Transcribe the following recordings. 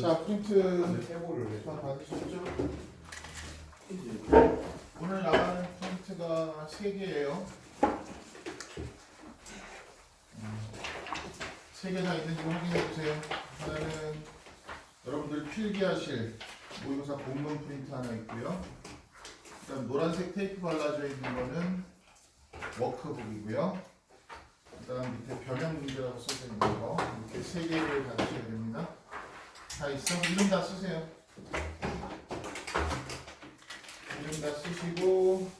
자, 프린트 해보를 해. 다 받으셨죠? 오늘 나가는 프린트가 3개예요. 3개 다 있는지 확인해 보세요. 하나는 여러분들 필기하실 모의고사 본문 프린트 하나 있고요. 그다음 노란색 테이프 발라져 있는 거는 워크북이고요. 그다음 밑에 변형 문제라고 써져 있는 거 이렇게 3개를 받으셔야 됩니다. 다 있어? 이름 다 쓰세요. 이름 다 쓰시고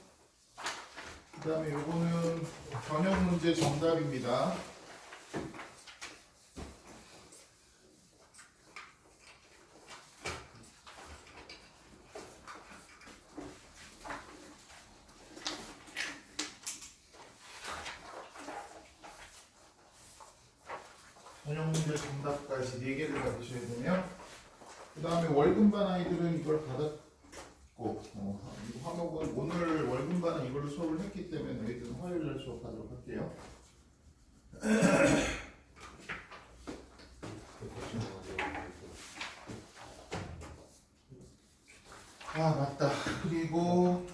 그 다음에 요거는 변형 문제 정답입니다. 변형 문제 정답까지 4개를 받으셔야 되며 그 다음에 월급반 아이들은 이걸 받았고 이 과목은 오늘 월급반은 이걸로 수업을 했기 때문에 너희들은 화요일날 수업하도록 할게요. 아 맞다. 그리고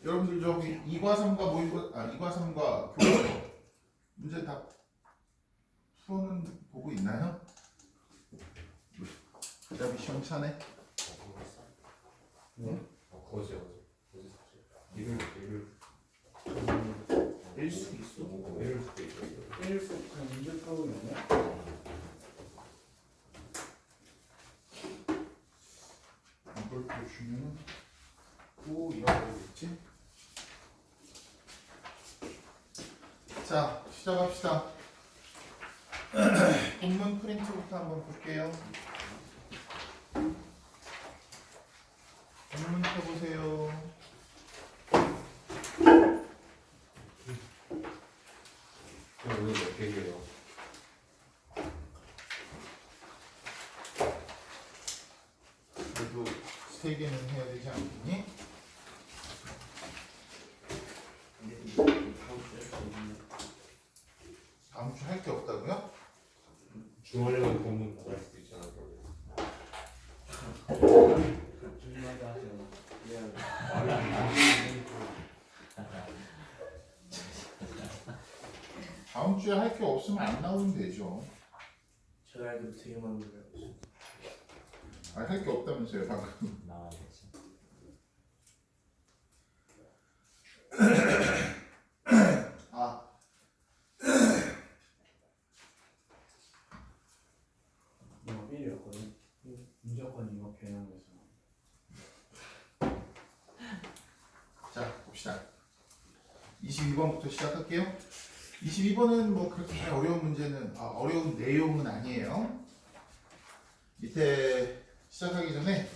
여러분들 저기 2과 3과 모의고사 2과 3과 교과 문제 다 풀어는 보고 있나요? 그다음에 시험차네. 응? 어제 이를 일 수도 있어. 이럴 수도 있어. 일수 그냥 문제 풀고 있네. 이걸 또 주면은 또 잃어버리겠지. 자 시작합시다. 본문 프린트부터 한번 볼게요. 본문 펴보세요. 오늘 몇 개예요? 그래도 3개는 해야 되지 않겠니? 다음 주 할 게 없다고요? 주말에는 본문 나갈 수도 있잖아. 조심하게 하세요. 미안해. 다음 주에 할 게 없으면 안 나오면 되죠. 제가 알기로 되게 많은 걸 알고 있어요. 할 게 없다면서요 방금. 나와야겠지. 아 이거 1이었거든. 무조건 이거 변형해서. 자 봅시다. 22번부터 시작할게요. 22번은 뭐 그렇게 어려운 문제는 어려운 내용은 아니에요. 밑에 시작하기 전에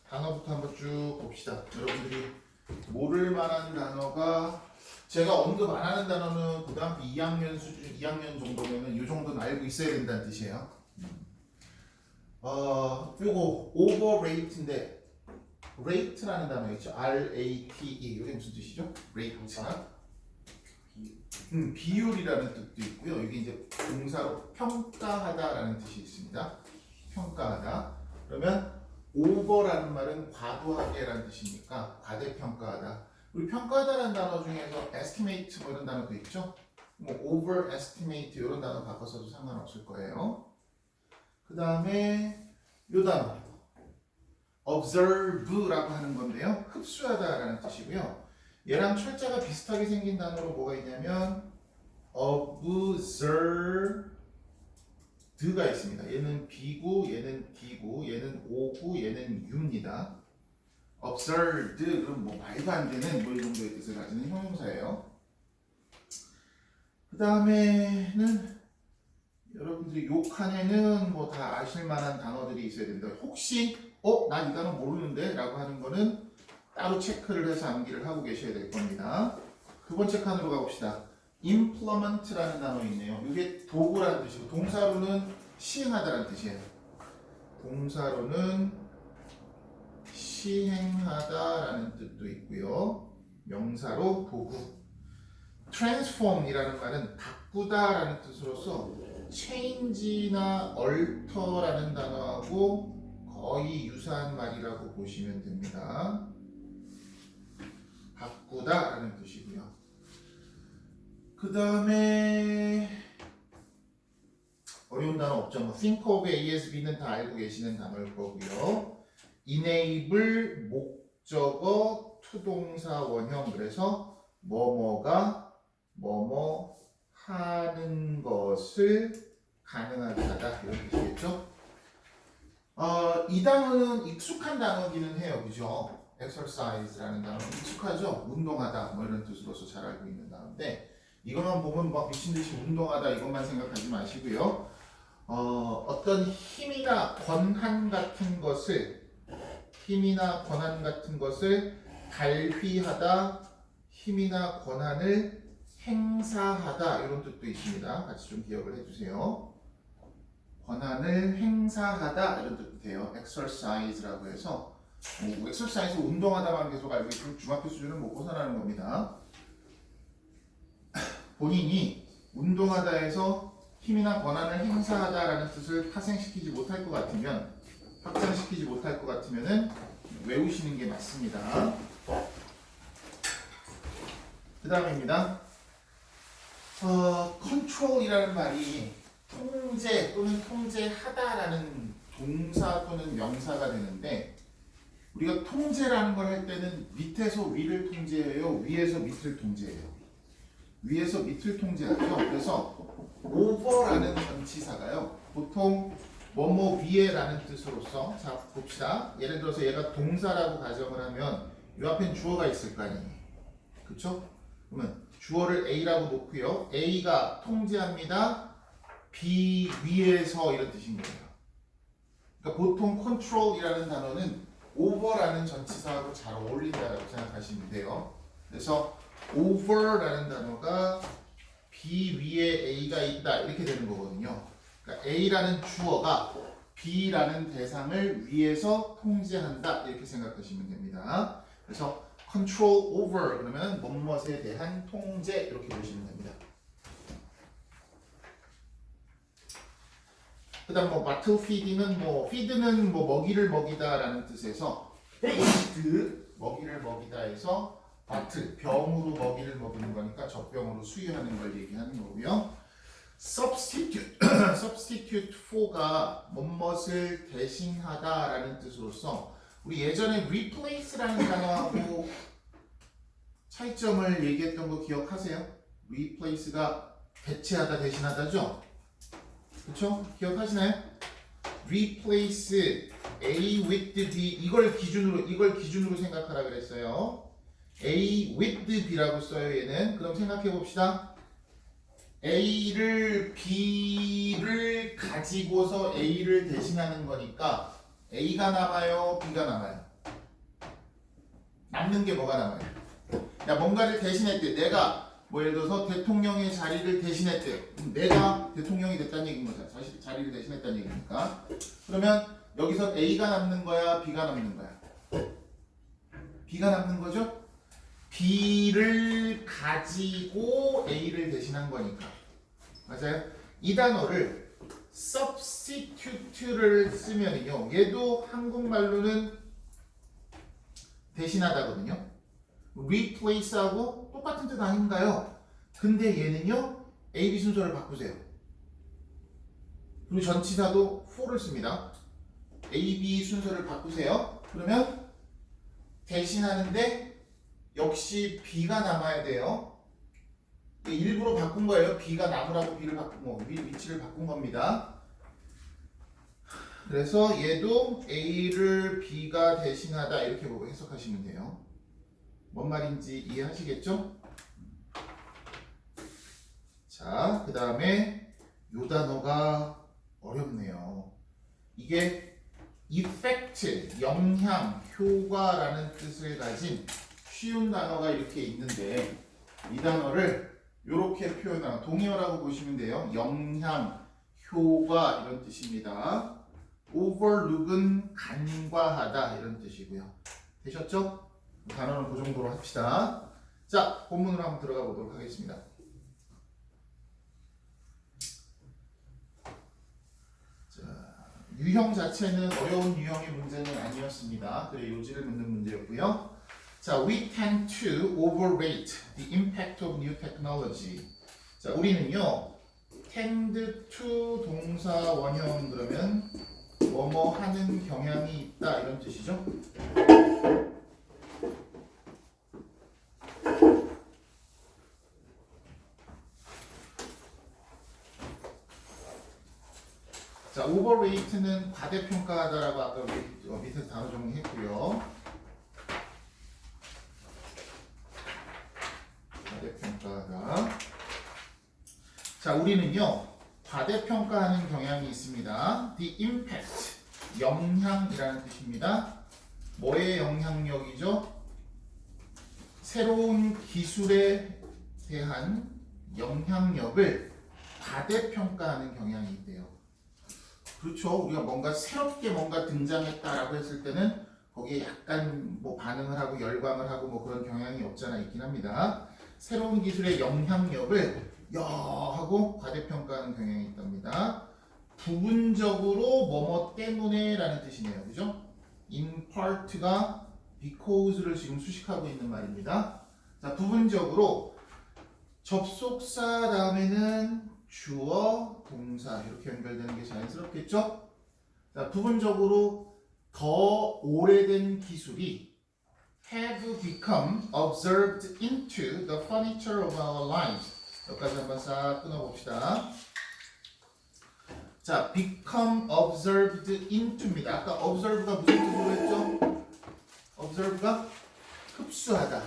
단어부터 한번 쭉 봅시다. 여러분들이 모를 만한 단어가 제가 언급 안 하는 단어는 고등학교 2학년 수준 2학년 정도면은 이 정도는 알고 있어야 된다는 뜻이에요. 요거 overrate인데 rate라는 단어 있죠. R-A-T-E 이게 무슨 뜻이죠? rate가 비율이라는 뜻도 있고요. 이게 이제 동사로 평가하다라는 뜻이 있습니다. 평가하다. 그러면 over라는 말은 과도하게라는 뜻이니까 과대평가하다. 우리 평가하다라는 단어 중에서 estimate 뭐 이런 단어도 있죠. 뭐 overestimate 이런 단어 바꿔서도 상관없을 거예요. 그 다음에 요 단어 observe라고 하는 건데요. 흡수하다라는 뜻이고요. 얘랑 철자가 비슷하게 생긴 단어로 뭐가 있냐면 observed가 있습니다. 얘는 B고 얘는 D고 얘는 O고 얘는 U입니다. observed 그럼 뭐 말도 안 되는 뭐 이 정도의 뜻을 가지는 형용사예요. 그 다음에는 여러분들이 요 칸에는 뭐 다 아실 만한 단어들이 있어야 됩니다. 혹시 난 이 단어 모르는데 라고 하는 거는 따로 체크를 해서 암기를 하고 계셔야 될 겁니다. 두 번째 칸으로 가봅시다. implement라는 단어 있네요. 이게 도구라는 뜻이고 동사로는 시행하다라는 뜻이에요. 동사로는 시행하다라는 뜻도 있고요. 명사로 도구. transform이라는 말은 바꾸다라는 뜻으로서 change나 alter라는 단어하고 거의 유사한 말이라고 보시면 됩니다. 바꾸다라는 뜻이고요. 그 다음에 어려운 단어 없죠. 뭐 think of A as B는 다 알고 계시는 단어일 거고요. enable 목적어 투동사 원형 그래서 뭐뭐가 뭐뭐 하는 것을 가능하게 하다 이런 뜻이겠죠. 이 단어는 익숙한 단어기는 해요, 그죠? exercise라는 단어 익숙하죠? 운동하다 뭐 이런 뜻으로서 잘 알고 있는 단어인데 이것만 보면 막 미친 듯이 운동하다 이것만 생각하지 마시고요. 어떤 힘이나 권한 같은 것을 발휘하다, 힘이나 권한을 행사하다 이런 뜻도 있습니다. 같이 좀 기억을 해주세요. 권한을 행사하다 이런 뜻도 돼요. exercise라고 해서 exercise 운동하다만 계속 알고 있으면 중학교 수준을 못 벗어나는 겁니다. 본인이 운동하다에서 힘이나 권한을 행사하다라는 뜻을 파생시키지 못할 것 같으면 확장시키지 못할 것 같으면은 외우시는 게 맞습니다. 그 다음입니다. control이라는 말이 통제 또는 통제하다라는 동사 또는 명사가 되는데 우리가 통제라는 걸 할 때는 밑에서 위를 통제해요, 위에서 밑을 통제해요. 위에서 밑을 통제하죠. 그래서 over라는 전치사가요. 보통 뭐뭐 위에라는 뜻으로서 자 봅시다. 예를 들어서 얘가 동사라고 가정을 하면 이 앞엔 주어가 있을 거 아니에요. 그쵸? 그러면 주어를 A라고 놓고요. A가 통제합니다. B 위에서 이런 뜻인 거예요. 그러니까 보통 control이라는 단어는 over라는 전치사하고 잘 어울린다고 생각하시면 돼요. 그래서 over라는 단어가 B 위에 A가 있다 이렇게 되는 거거든요. 그러니까 A라는 주어가 B라는 대상을 위에서 통제한다 이렇게 생각하시면 됩니다. 그래서 control over 그러면 뭐뭇에 대한 통제 이렇게 보시면 됩니다. 그다음 뭐 battle feed는 feed는 먹이를 먹이다라는 뜻에서 feed 먹이를 먹이다에서 battle 병으로 먹이를 먹이는 거니까 젖병으로 수유하는 걸 얘기하는 거고요. substitute for가 뭐뭇을 대신하다라는 뜻으로서 우리 예전에 replace라는 단어하고 차이점을 얘기했던 거 기억하세요? replace가 대체하다 대신하다죠? 그쵸? 기억하시나요? replace A with B 이걸 기준으로 생각하라 그랬어요. A with B라고 써요 얘는. 그럼 생각해 봅시다. A를 B를 가지고서 A를 대신하는 거니까 A가 남아요, B가 남아요. 남는 게 뭐가 남아요? 야 뭔가를 대신했대. 내가 뭐 예를 들어서 대통령의 자리를 대신했대. 내가 대통령이 됐다는 얘기인 거죠. 자리를 대신했다는 얘기니까. 그러면 여기서 A가 남는 거야, B가 남는 거야? B가 남는 거죠? B를 가지고 A를 대신한 거니까. 맞아요? 이 단어를 substitute를 쓰면요. 얘도 한국말로는 대신하다거든요. replace하고 똑같은 뜻 아닌가요? 근데 얘는요. A, B 순서를 바꾸세요. 그리고 전치사도 for를 씁니다. A, B 순서를 바꾸세요. 그러면 대신하는데 역시 B가 남아야 돼요. 일부러 바꾼 거예요. B가 남으라고 B를 바꾼 거, 위치를 바꾼 겁니다. 그래서 얘도 A를 B가 대신하다 이렇게 보고 해석하시면 돼요. 뭔 말인지 이해하시겠죠? 자, 그 다음에 요 단어가 어렵네요. 이게 effect, 영향, 효과라는 뜻을 가진 쉬운 단어가 이렇게 있는데 이 단어를 이렇게 표현하는 동의어라고 보시면 돼요. 영향, 효과 이런 뜻입니다. overlook은 간과하다 이런 뜻이고요. 되셨죠? 단어는 그 정도로 합시다. 자, 본문으로 한번 들어가 보도록 하겠습니다. 유형 자체는 어려운 유형의 문제는 아니었습니다. 그래 요지를 묻는 문제였고요. 자, we tend to overrate the impact of new technology. 자, 우리는요, tend to 동사 원형 그러면 뭐뭐 하는 경향이 있다 이런 뜻이죠. 자, overrate는 과대평가하다라고 아까 우리 밑에서 단어 정리했고요. 과대평가하다. 자, 우리는요, 과대평가하는 경향이 있습니다. The impact, 영향이라는 뜻입니다. 뭐의 영향력이죠? 새로운 기술에 대한 영향력을 과대평가하는 경향이 있대요. 그렇죠. 우리가 뭔가 새롭게 뭔가 등장했다라고 했을 때는 거기에 약간 뭐 반응을 하고 열광을 하고 뭐 그런 경향이 없잖아 있긴 합니다. 새로운 기술의 영향력을 하고 과대평가하는 경향이 있답니다. 부분적으로 뭐뭐 때문에라는 뜻이네요. 그죠? in part가 because를 지금 수식하고 있는 말입니다. 자, 부분적으로 접속사 다음에는 주어, 동사 이렇게 연결되는 게 자연스럽겠죠? 자, 부분적으로 더 오래된 기술이 have become observed into the furniture of our lives. 여기까지 한번 싹 끊어봅시다. 자, become observed into입니다. 아까 observe가 무슨 뜻으로 했죠? observe가 흡수하다.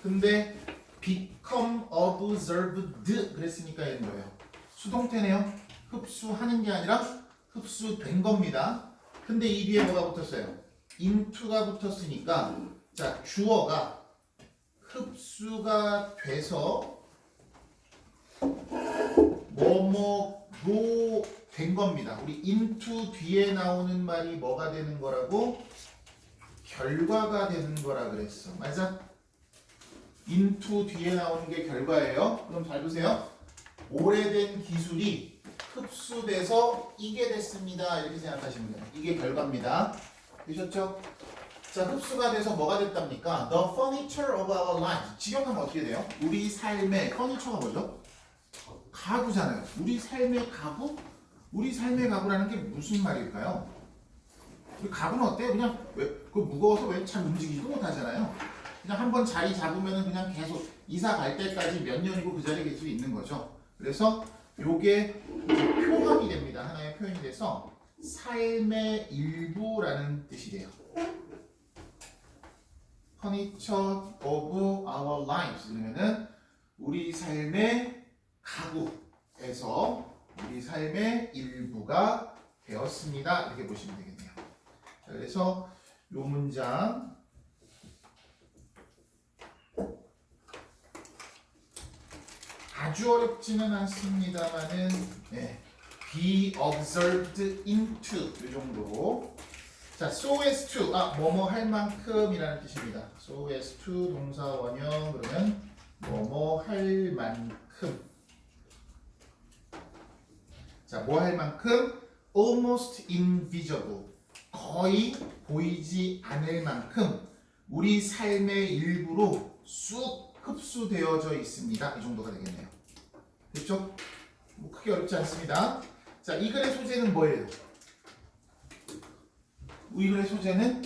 근데 become observed 그랬으니까 얘는 뭐예요? 수동태네요. 흡수하는 게 아니라 흡수된 겁니다. 근데 이 뒤에 뭐가 붙었어요? into가 붙었으니까 자, 주어가 흡수가 돼서 뭐뭐로 된 겁니다. 우리 into 뒤에 나오는 말이 뭐가 되는 거라고? 결과가 되는 거라 그랬어. 맞아? into 뒤에 나오는 게 결과예요. 그럼 잘 보세요. 오래된 기술이 흡수돼서 이게 됐습니다. 이렇게 생각하시면 돼요. 이게 결과입니다. 되셨죠? 자, 흡수가 돼서 뭐가 됐답니까? The furniture of our lives. 직역하면 어떻게 돼요? 우리 삶의 furniture가 뭐죠? 가구잖아요. 우리 삶의 가구? 우리 삶의 가구라는 게 무슨 말일까요? 우리 가구는 어때요? 그냥 그 무거워서 왜 잘 움직이지도 못하잖아요. 그냥 한번 자리 잡으면 그냥 계속 이사 갈 때까지 몇 년이고 그 자리에 계속 있는 거죠. 그래서 요게 표현이 됩니다. 하나의 표현이 돼서 삶의 일부라는 뜻이 돼요. Furniture of our lives 그러면은 우리 삶의 가구에서 우리 삶의 일부가 되었습니다. 이렇게 보시면 되겠네요. 자, 그래서 요 문장 아주 어렵지는 않습니다만은 be observed into 이 정도. 자, so as to 뭐뭐 할 만큼이라는 뜻입니다. so as to 동사 원형 그러면 뭐뭐 할 만큼. 자, 뭐 할 만큼? almost invisible. 거의 보이지 않을 만큼 우리 삶의 일부로 쑥 흡수되어져 있습니다. 이 정도가 되겠네요. 됐죠? 뭐 크게 어렵지 않습니다. 자, 이 글의 소재는 뭐예요? 이 글의 소재는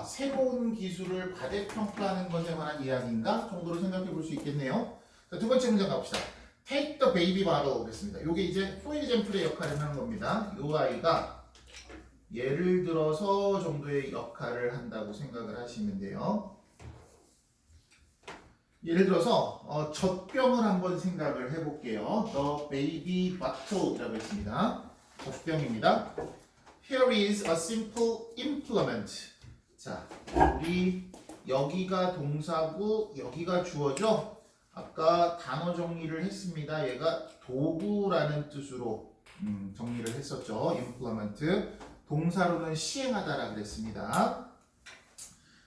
새로운 기술을 과대평가하는 것에 관한 이야기인가 정도로 생각해 볼 수 있겠네요. 자, 두 번째 문장 가봅시다. Take the baby bottle 그랬습니다. 이게 이제 for example의 역할을 하는 겁니다. 이 아이가 예를 들어서 정도의 역할을 한다고 생각을 하시면 돼요. 예를 들어서 젖병을 한번 생각을 해볼게요. The baby bottle이라고 했습니다. 젖병입니다. Here is a simple implement. 자, 우리 여기가 동사고 여기가 주어죠. 아까 단어 정리를 했습니다. 얘가 도구라는 뜻으로 정리를 했었죠. implement. 동사로는 시행하다라 그랬습니다.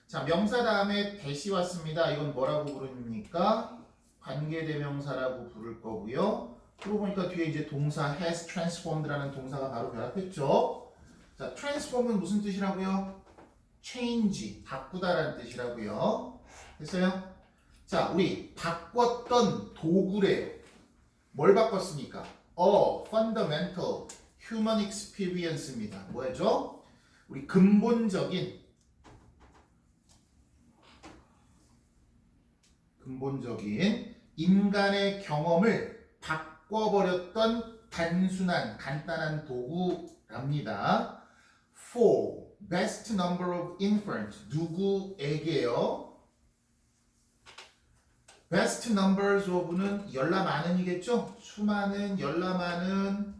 자, 명사 다음에 대시 왔습니다. 이건 뭐라고 부릅니까? 관계대명사라고 부를 거고요. 그러고 보니까 뒤에 이제 동사 has transformed라는 동사가 바로 결합했죠. 자, transform은 무슨 뜻이라고요? change, 바꾸다라는 뜻이라고요. 됐어요? 자, 우리 바꿨던 도구래요. 뭘 바꿨습니까? fundamental human experience입니다. 뭐죠? 우리 근본적인 인간의 경험을 바꿔버렸던 단순한 간단한 도구랍니다. For best number of inference 누구에게요? best numbers of는 열라 많은이겠죠? 수많은 열라 많은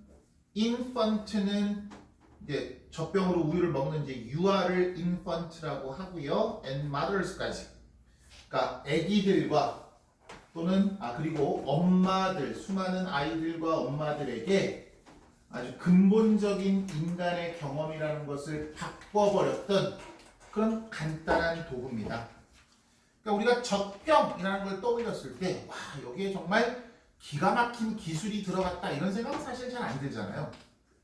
infant는 이제 젖병으로 우유를 먹는 이제 유아를 infant라고 하고요. and mothers까지. 그러니까 아기들과 또는 그리고 엄마들, 수많은 아이들과 엄마들에게 아주 근본적인 인간의 경험이라는 것을 바꿔버렸던 그런 간단한 도구입니다. 그러니까 우리가 젖병이라는 걸 떠올렸을 때, 와, 여기에 정말 기가 막힌 기술이 들어갔다 이런 생각은 사실 잘 안 들잖아요.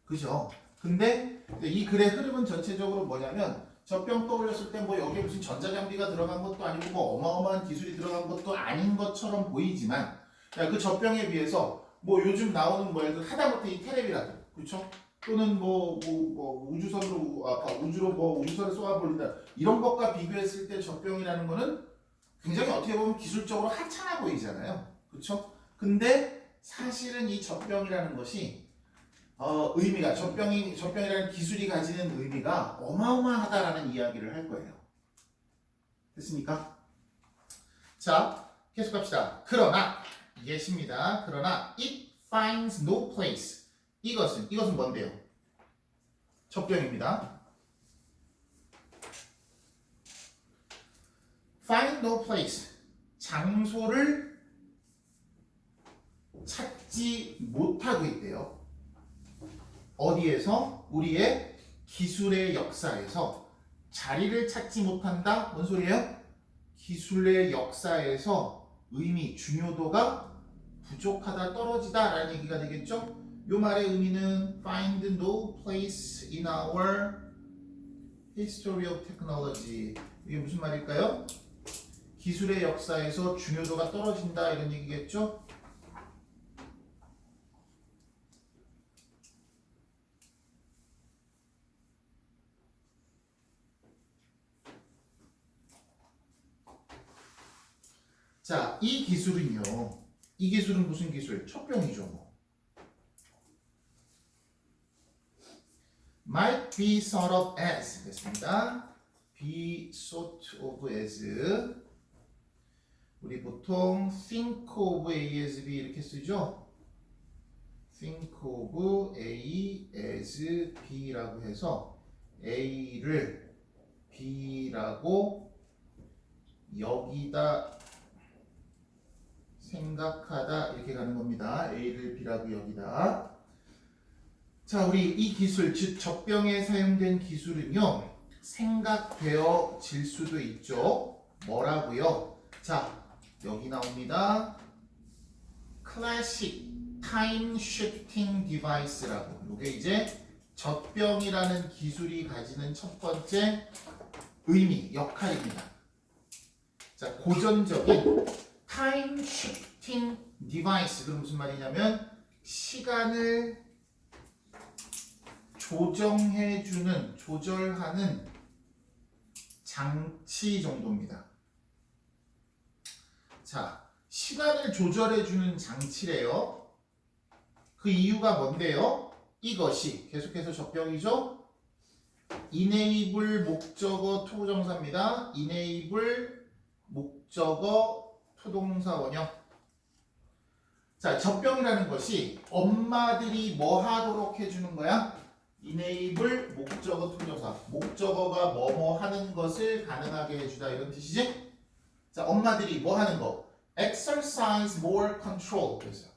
그죠? 근데 이 글의 흐름은 전체적으로 뭐냐면 젖병 떠올렸을 때 뭐 여기에 무슨 전자장비가 들어간 것도 아니고 뭐 어마어마한 기술이 들어간 것도 아닌 것처럼 보이지만 그 젖병에 비해서 뭐 요즘 나오는 뭐 예를 들어 하다못해 이 테레비라도 그렇죠? 또는 뭐 우주로 뭐 우주선을 쏘아버린다 이런 것과 비교했을 때 젖병이라는 거는 굉장히 어떻게 보면 기술적으로 하찮아 보이잖아요. 그렇죠? 근데 사실은 이 젖병이라는 것이 의미가 젖병이라는 기술이 가지는 의미가 어마어마하다라는 이야기를 할 거예요. 됐습니까? 자, 계속 갑시다. 그러나 예시입니다. 그러나 it finds no place. 이것은 뭔데요? 젖병입니다. find no place. 장소를 찾지 못하고 있대요. 어디에서? 우리의 기술의 역사에서 자리를 찾지 못한다? 뭔 소리예요? 기술의 역사에서 의미, 중요도가 부족하다, 떨어지다 라는 얘기가 되겠죠? 요 말의 의미는 find no place in our history of technology. 이게 무슨 말일까요? 기술의 역사에서 중요도가 떨어진다 이런 얘기겠죠? 자, 이 기술은 무슨 기술? 젖병이죠. 뭐. might be thought of as 됐습니다. be thought of as 우리 보통 think of A as B 이렇게 쓰죠. think of A as B라고 해서 A를 B라고 여기다 생각하다 이렇게 가는 겁니다. A를 B라고 여기다. 자, 우리 이 기술, 즉 젖병에 사용된 기술은요. 생각되어질 수도 있죠. 뭐라고요? 자, 여기 나옵니다. Classic Time Shifting Device라고. 이게 이제 젖병이라는 기술이 가지는 첫 번째 의미, 역할입니다. 자, 고전적인 Time Shifting Device. 그럼 무슨 말이냐면 시간을 조절하는 장치 정도입니다. 자, 시간을 조절해주는 장치래요. 그 이유가 뭔데요? 이것이 계속해서 젖병이죠. enable 목적어 투부정사입니다. enable 목적어 투동사 원형. 자, 젖병이라는 것이 엄마들이 뭐 하도록 해주는 거야? enable 목적어 투부정사. 목적어가 뭐뭐 하는 것을 가능하게 해주다 이런 뜻이지? 자, 엄마들이 뭐 하는 거? exercise more control. 그래서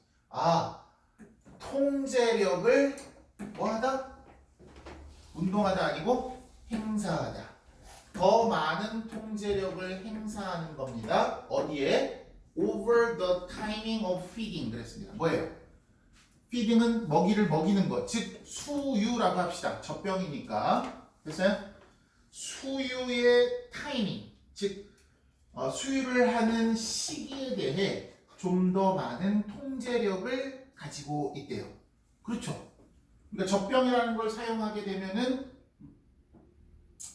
통제력을 뭐 하다? 운동하다 아니고 행사하다. 더 많은 통제력을 행사하는 겁니다. 어디에? over the timing of feeding 그랬습니다. 뭐예요? feeding은 먹이를 먹이는 것, 즉 수유라고 합시다. 젖병이니까. 됐어요? 수유의 타이밍, 즉 수유를 하는 시기에 대해 좀 더 많은 통제력을 가지고 있대요. 그렇죠? 그러니까 젖병이라는 걸 사용하게 되면은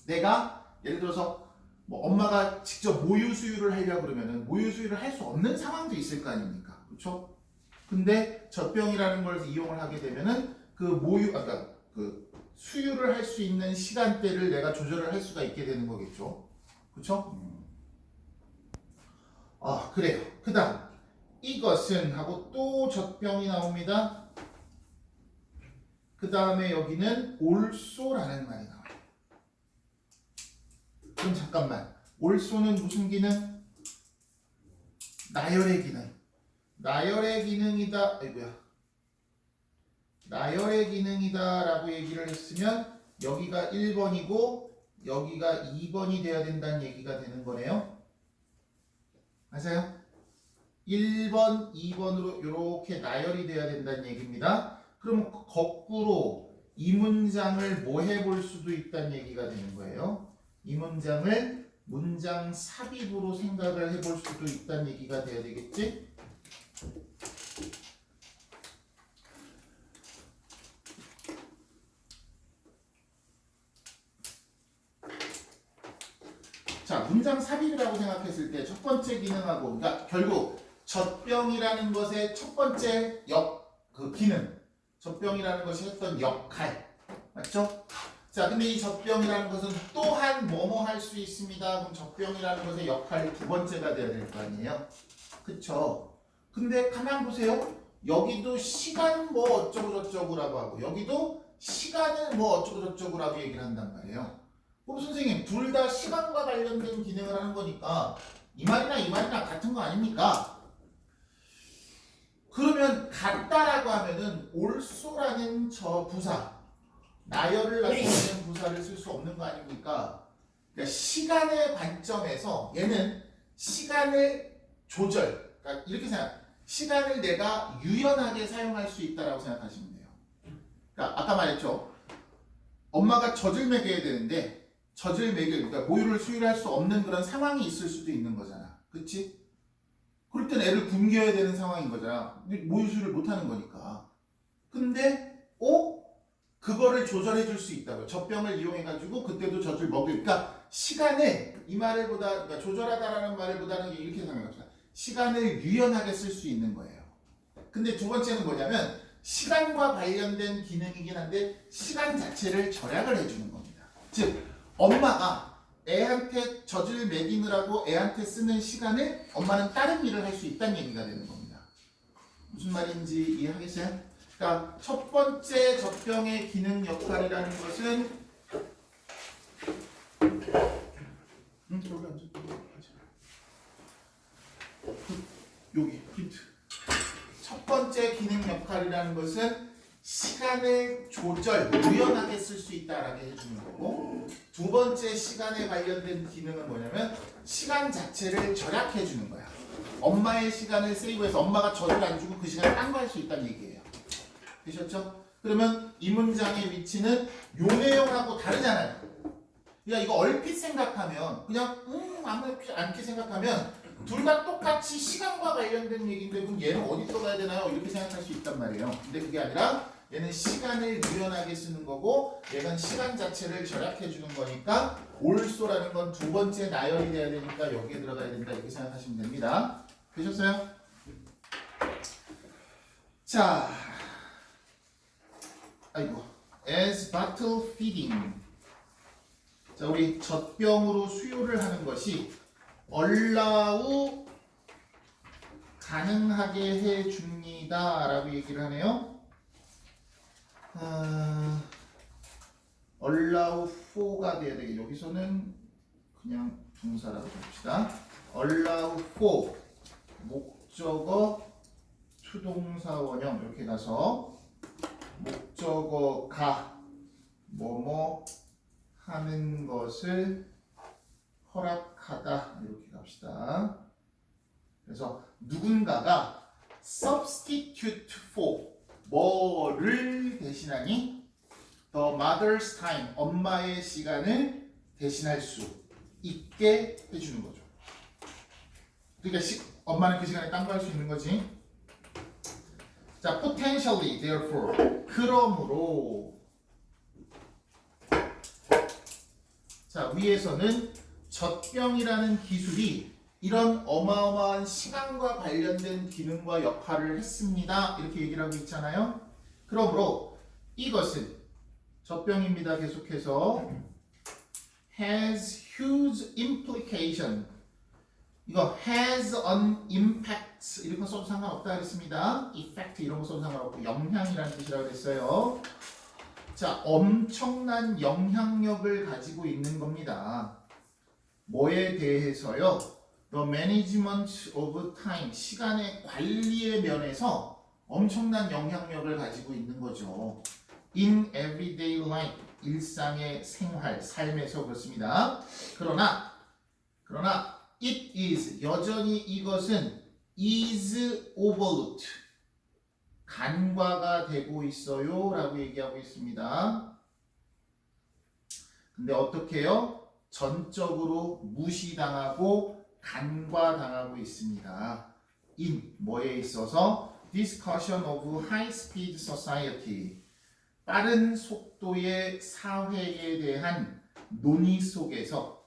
내가 예를 들어서 뭐 엄마가 직접 모유 수유를 하려고 그러면은 모유 수유를 할 수 없는 상황도 있을 거 아닙니까? 그렇죠? 근데 젖병이라는 걸 이용을 하게 되면은 그 그러니까 그 수유를 할 수 있는 시간대를 내가 조절을 할 수가 있게 되는 거겠죠. 그렇죠? 그래요. 그다음 이것은 하고 또 젖병이 나옵니다. 그 다음에 여기는 also라는 말이 나와요. 그럼 잠깐만, also는 무슨 기능? 나열의 기능. 나열의 기능이다. 아이고야. 나열의 기능이다 라고 얘기를 했으면 여기가 1번이고 여기가 2번이 돼야 된다는 얘기가 되는 거네요. 맞아요? 1번, 2번으로 이렇게 나열이 돼야 된다는 얘기입니다. 그럼 거꾸로 이 문장을 뭐 해볼 수도 있다는 얘기가 되는 거예요. 이 문장을 문장 삽입으로 생각을 해볼 수도 있다는 얘기가 돼야 되겠지? 자, 문장 삽입이라고 생각했을 때 첫 번째 기능하고, 그러니까 결국 젖병이라는 것의 첫 번째 기능, 젖병이라는 것이 했던 역할, 맞죠? 자, 근데 이 젖병이라는 것은 또한 뭐뭐 할 수 있습니다. 그럼 젖병이라는 것의 역할이 두 번째가 돼야 될 거 아니에요? 그쵸? 근데 가만 보세요. 여기도 시간 뭐 어쩌고 저쩌고라고 하고 여기도 시간을 뭐 어쩌고 저쩌고라고 얘기를 한단 말이에요. 그럼 선생님 둘 다 시간과 관련된 기능을 하는 거니까 이 말이나 같은 거 아닙니까? 그러면 같다라고 하면은 also라는 저 부사 나열을 나타내는 부사를 쓸 수 없는 거 아닙니까? 그러니까 시간의 관점에서 얘는 시간을 조절, 그러니까 이렇게 시간을 내가 유연하게 사용할 수 있다라고 생각하시면 돼요. 그러니까 아까 말했죠. 엄마가 젖을 먹여야 되는데 그러니까 모유를 수유를 할 수 없는 그런 상황이 있을 수도 있는 거잖아. 그렇지? 그럴 땐 애를 굶겨야 되는 상황인 거잖아. 모유 수유를 못 하는 거니까. 근데 그거를 조절해 줄 수 있다고요. 젖병을 이용해 가지고 그때도 젖을 먹일. 그러니까 시간을 이 말을 그러니까 조절하다라는 말을 보다는 이렇게 생각합시다. 시간을 유연하게 쓸 수 있는 거예요. 근데 두 번째는 뭐냐면 시간과 관련된 기능이긴 한데 시간 자체를 절약을 해주는 겁니다. 즉 엄마가 애한테 젖을 먹이느라고 애한테 쓰는 시간을 엄마는 다른 일을 할 수 있다는 얘기가 되는 겁니다. 무슨 말인지 이해하겠어요? 그러니까 첫 번째 젖병의 기능 역할이라는 것은 여기 힌트. 첫 번째 기능 역할이라는 것은 시간을 유연하게 쓸 수 있다라고 해주는 거고, 두 번째 시간에 관련된 기능은 뭐냐면 시간 자체를 절약해 주는 거야. 엄마의 시간을 세이브해서 엄마가 젖을 안 주고 그 시간에 딴 거 할 수 있다는 얘기예요. 되셨죠? 그러면 이 문장의 위치는 요 내용하고 다르잖아요. 그러니까 이거 얼핏 생각하면 그냥 아무렇지 않게 생각하면 둘 다 똑같이 시간과 관련된 얘기인데 그럼 얘는 어디 써가야 되나요? 이렇게 생각할 수 있단 말이에요. 근데 그게 아니라 얘는 시간을 유연하게 쓰는 거고 얘는 시간 자체를 절약해 주는 거니까 also라는 건 두 번째 나열이 돼야 되니까 여기에 들어가야 된다 이렇게 생각하시면 됩니다. 되셨어요? 자, as bottle feeding. 자, 우리 젖병으로 수유를 하는 것이 allow 가능하게 해줍니다 라고 얘기를 하네요. allow for가 돼야 되겠죠. 여기서는 그냥 동사라고 봅시다. allow for 목적어 투동사 원형 이렇게 가서 목적어가 뭐뭐 하는 것을 허락하다 이렇게 갑시다. 그래서 누군가가 substitute for 뭐를 대신하니? The mother's time, 엄마의 시간을 대신할 수 있게 해주는 거죠. 그러니까 엄마는 그 시간에 딴 거 할 수 있는 거지. 자, potentially, therefore, 그러므로. 자, 위에서는 젖병이라는 기술이 이런 어마어마한 시간과 관련된 기능과 역할을 했습니다. 이렇게 얘기를 하고 있잖아요. 그러므로 이것은 젖병입니다. 계속해서 has huge implication. 이거 has an impact 이런 거 써도 상관없다 그랬습니다. effect 이런 거 써도 상관없고 영향이라는 뜻이라고 그랬어요. 자, 엄청난 영향력을 가지고 있는 겁니다. 뭐에 대해서요? The management of time, 시간의 관리의 면에서 엄청난 영향력을 가지고 있는 거죠. In everyday life, 일상의 생활, 삶에서 그렇습니다. 그러나 it is, 여전히 이것은 is overlooked, 간과가 되고 있어요 라고 얘기하고 있습니다. 근데 어떻게 해요? 전적으로 무시당하고 간과당하고 있습니다. in, 뭐에 있어서? discussion of high speed society, 빠른 속도의 사회에 대한 논의 속에서,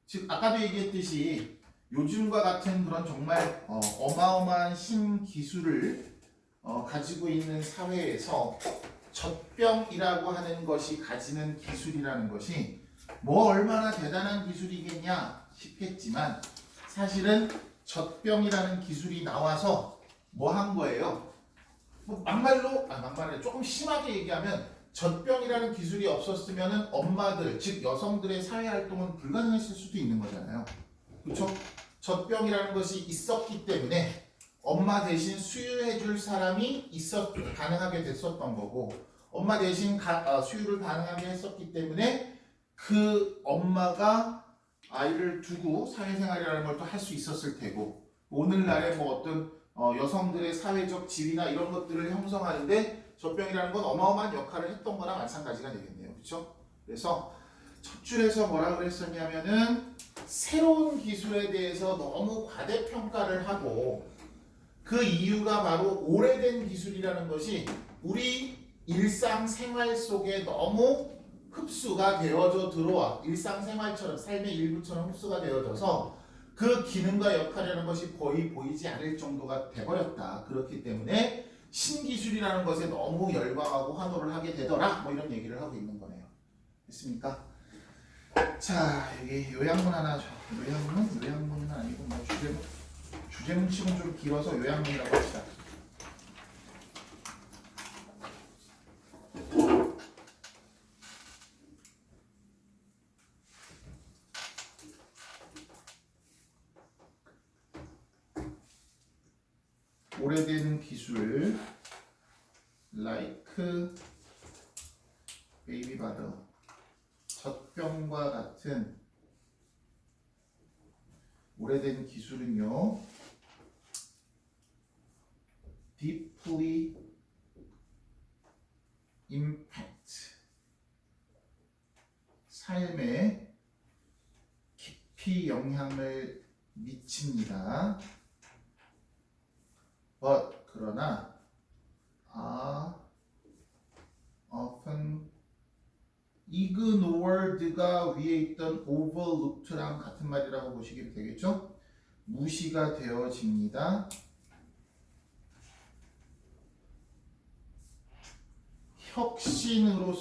즉 아까도 얘기했듯이 요즘과 같은 그런 정말 어마어마한 신기술을 가지고 있는 사회에서 젖병이라고 하는 것이 가지는 기술이라는 것이 뭐 얼마나 대단한 기술이겠냐 싶겠지만 사실은 젖병이라는 기술이 나와서 뭐 한 거예요? 뭐 막말로 조금 심하게 얘기하면 젖병이라는 기술이 없었으면 엄마들, 즉 여성들의 사회 활동은 불가능했을 수도 있는 거잖아요. 그렇죠? 젖병이라는 것이 있었기 때문에 엄마 대신 수유해줄 사람이 가능하게 됐었던 거고, 엄마 대신 수유를 가능하게 했었기 때문에 그 엄마가 아이를 두고 사회생활이라는 걸 또 할 수 있었을 테고, 오늘날의 뭐 어떤 여성들의 사회적 지위나 이런 것들을 형성하는데 젖병이라는 건 어마어마한 역할을 했던 거나 마찬가지가 되겠네요. 그렇죠? 그래서 첫 줄에서 뭐라 그랬었냐면은 새로운 기술에 대해서 너무 과대평가를 하고, 그 이유가 바로 오래된 기술이라는 것이 우리 일상생활 속에 너무 흡수가 되어져 들어와, 일상생활처럼 삶의 일부처럼 흡수가 되어져서 그 기능과 역할이라는 것이 거의 보이지 않을 정도가 돼버렸다. 그렇기 때문에 신기술이라는 것에 너무 열광하고 환호를 하게 되더라. 뭐 이런 얘기를 하고 있는 거네요. 됐습니까? 자, 여기 요약문 하나. 요약문은 아니고 뭐 주제문 치고는 좀 길어서 요약문이라고 합시다. 오래된 기술 like baby bottle, 젖병과 같은 오래된 기술은요 deeply impact, 삶에 깊이 영향을 미칩니다. but, 그러나 are often ignored가 위에 있던 overlooked랑 같은 말이라고 보시면 되겠죠? 무시가 되어집니다. 혁신으로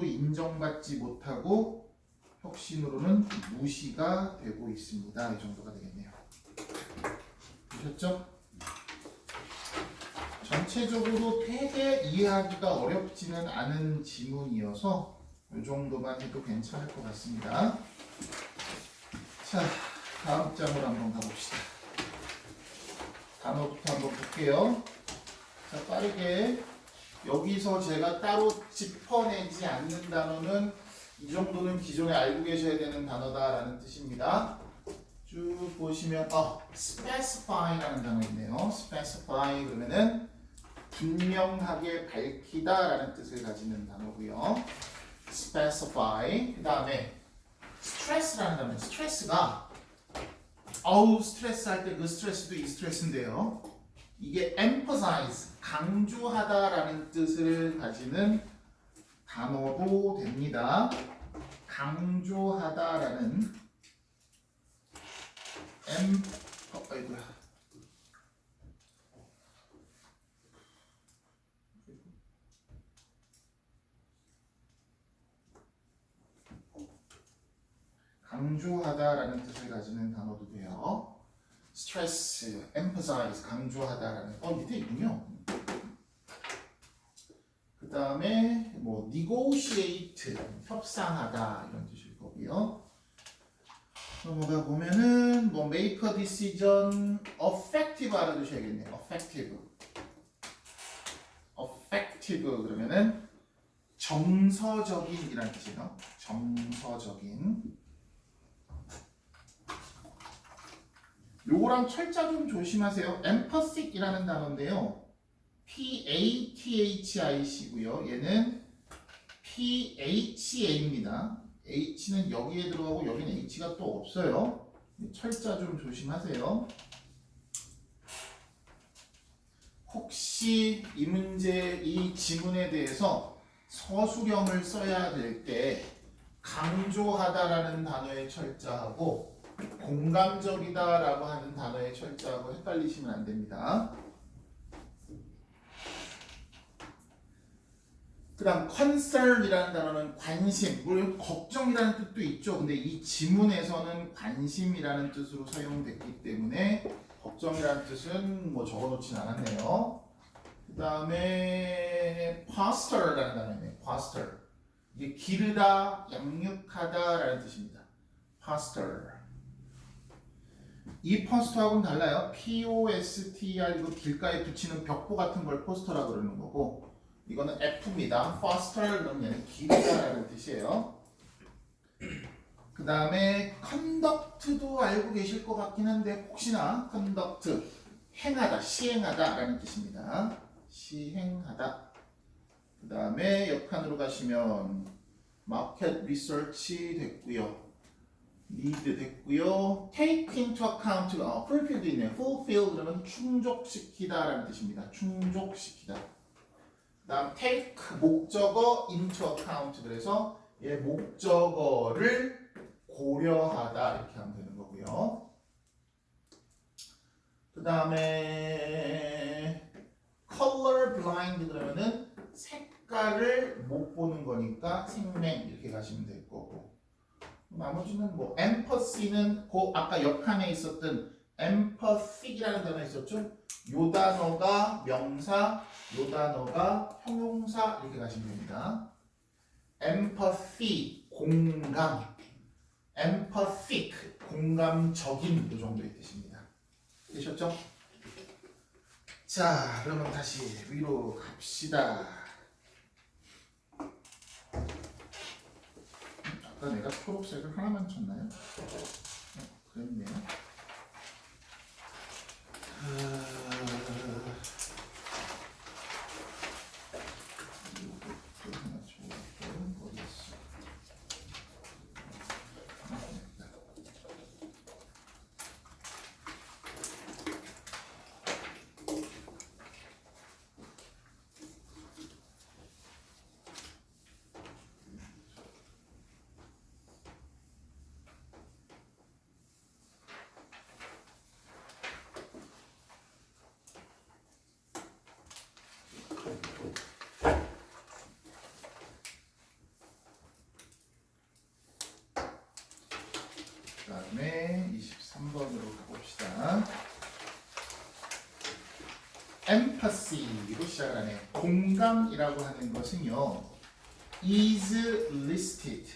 인정받지 못하고 혁신으로는 무시가 되고 있습니다. 이 정도가 되겠네요. 보셨죠? 전체적으로 되게 이해하기가 어렵지는 않은 지문이어서 이 정도만 해도 괜찮을 것 같습니다. 자, 다음 장으로 한번 가봅시다. 단어부터 한번 볼게요. 자, 빠르게 여기서 제가 따로 짚어내지 않는 단어는 이 정도는 기존에 알고 계셔야 되는 단어다라는 뜻입니다. 쭉 보시면 specify라는 단어 있네요. specify 그러면은 분명하게 밝히다라는 뜻을 가지는 단어고요. specify. 그다음에 stress라는 단어. 스트레스가 스트레스 할 때 그 스트레스도 이 스트레스인데요. 이게 emphasize 강조하다라는 뜻을 가지는 단어도 됩니다. 강조하다라는 아이고야. 강조하다라는 뜻을 가지는 단어도 돼요. stress, emphasize, 강조하다라는 밑에 있군요. 그 다음에 뭐 negotiate, 협상하다 이런 뜻일 거고요. 넘어가 보면은 뭐 make a decision, effective 알아두셔야겠네요. effective 그러면은 정서적인이라는 뜻이에요. 정서적인. 요거랑 철자 좀 조심하세요. empathic이라는 단어인데요. PATHIC고요. 얘는 PHA입니다. H는 여기에 들어가고 여기는 H가 또 없어요. 철자 좀 조심하세요. 혹시 이 문제, 이 지문에 대해서 서술형을 써야 될 때 강조하다라는 단어의 철자하고 공감적이다라고 하는 단어의 철자하고 헷갈리시면 안 됩니다. 그 다음 concern이라는 단어는 관심, 물론 걱정이라는 뜻도 있죠. 근데 이 지문에서는 관심이라는 뜻으로 사용됐기 때문에 걱정이라는 뜻은 뭐 적어놓진 않았네요. 그 다음에 pasteur라는 단어이네요. pasteur. 이게 기르다, 양육하다라는 뜻입니다. pasteur. 이 포스터하고는 달라요. POSTR 이거 길가에 붙이는 벽보 같은 걸 포스터라고 그러는 거고 이거는 F입니다. foster 그러면 기르다라는 뜻이에요. 그 다음에 conduct도 알고 계실 것 같긴 한데 혹시나 conduct 행하다, 시행하다라는 뜻입니다. 시행하다. 그 다음에 옆칸으로 가시면 market research 됐고요. need 됐고요. take into account, fulfill도 있네요. fulfill 그러면 충족시키다라는 뜻입니다. 충족시키다. 그 다음 take 목적어 into account 그래서 얘 목적어를 고려하다 이렇게 하면 되는 거고요. 그 다음에 color blind 그러면은 색깔을 못 보는 거니까 생맹 이렇게 가시면 될 거고 나머지는 뭐 empathy는 그 아까 옆칸에 있었던 empathic이라는 단어 있었죠? 요 단어가 명사, 요 단어가 형용사 이렇게 가시면 됩니다. empathy 공감, empathic 공감적인 이 정도의 뜻입니다. 되셨죠? 자, 그러면 다시 위로 갑시다. 아까 내가 초록색을 하나만 쳤나요? 그랬네요. 그 다음에 23번으로 가봅시다. empathy로 시작을 하네요. 공감이라고 하는 것은요. is listed.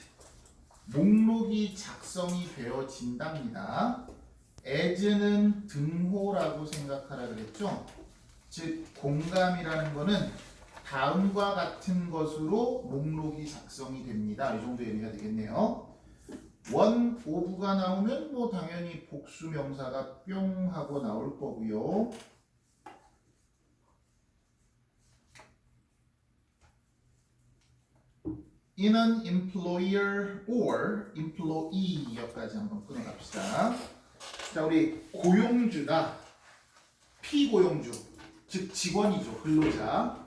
목록이 작성이 되어진답니다. as는 등호라고 생각하라 그랬죠. 즉 공감이라는 것은 다음과 같은 것으로 목록이 작성이 됩니다. 이 정도 의미가 되겠네요. 원 오브가 나오면 뭐 당연히 복수 명사가 뿅 하고 나올 거고요. in an employer or employee 여기까지 한번 끊어갑시다. 자, 우리 고용주다, 피고용주, 즉 직원이죠, 근로자.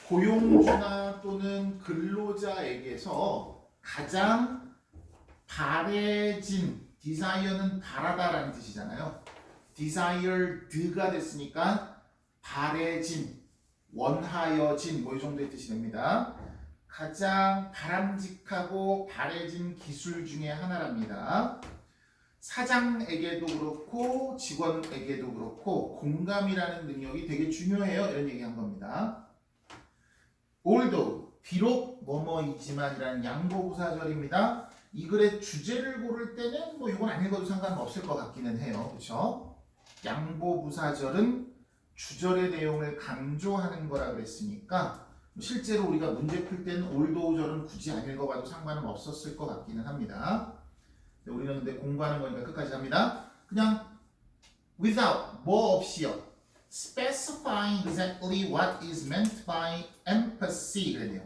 고용주나 또는 근로자에게서 가장 바래진, desire는 바라다라는 뜻이잖아요. desired가 됐으니까 바래진, 원하여진 뭐 이 정도의 뜻이 됩니다. 가장 바람직하고 바래진 기술 중에 하나랍니다. 사장에게도 그렇고 직원에게도 그렇고 공감이라는 능력이 되게 중요해요. 이런 얘기한 겁니다. although 비록 뭐뭐이지만이라는 양보부사절입니다. 이 글의 주제를 고를 때는 뭐 이건 안 읽어도 상관은 없을 것 같기는 해요. 그렇죠? 양보부사절은 주절의 내용을 강조하는 거라 그랬으니까 실제로 우리가 문제 풀 때는 올도우절은 굳이 안 읽어봐도 상관은 없었을 것 같기는 합니다. 우리는 근데 공부하는 거니까 끝까지 합니다. 그냥 without, 뭐 없이요. specifying exactly what is meant by empathy 그랬네요.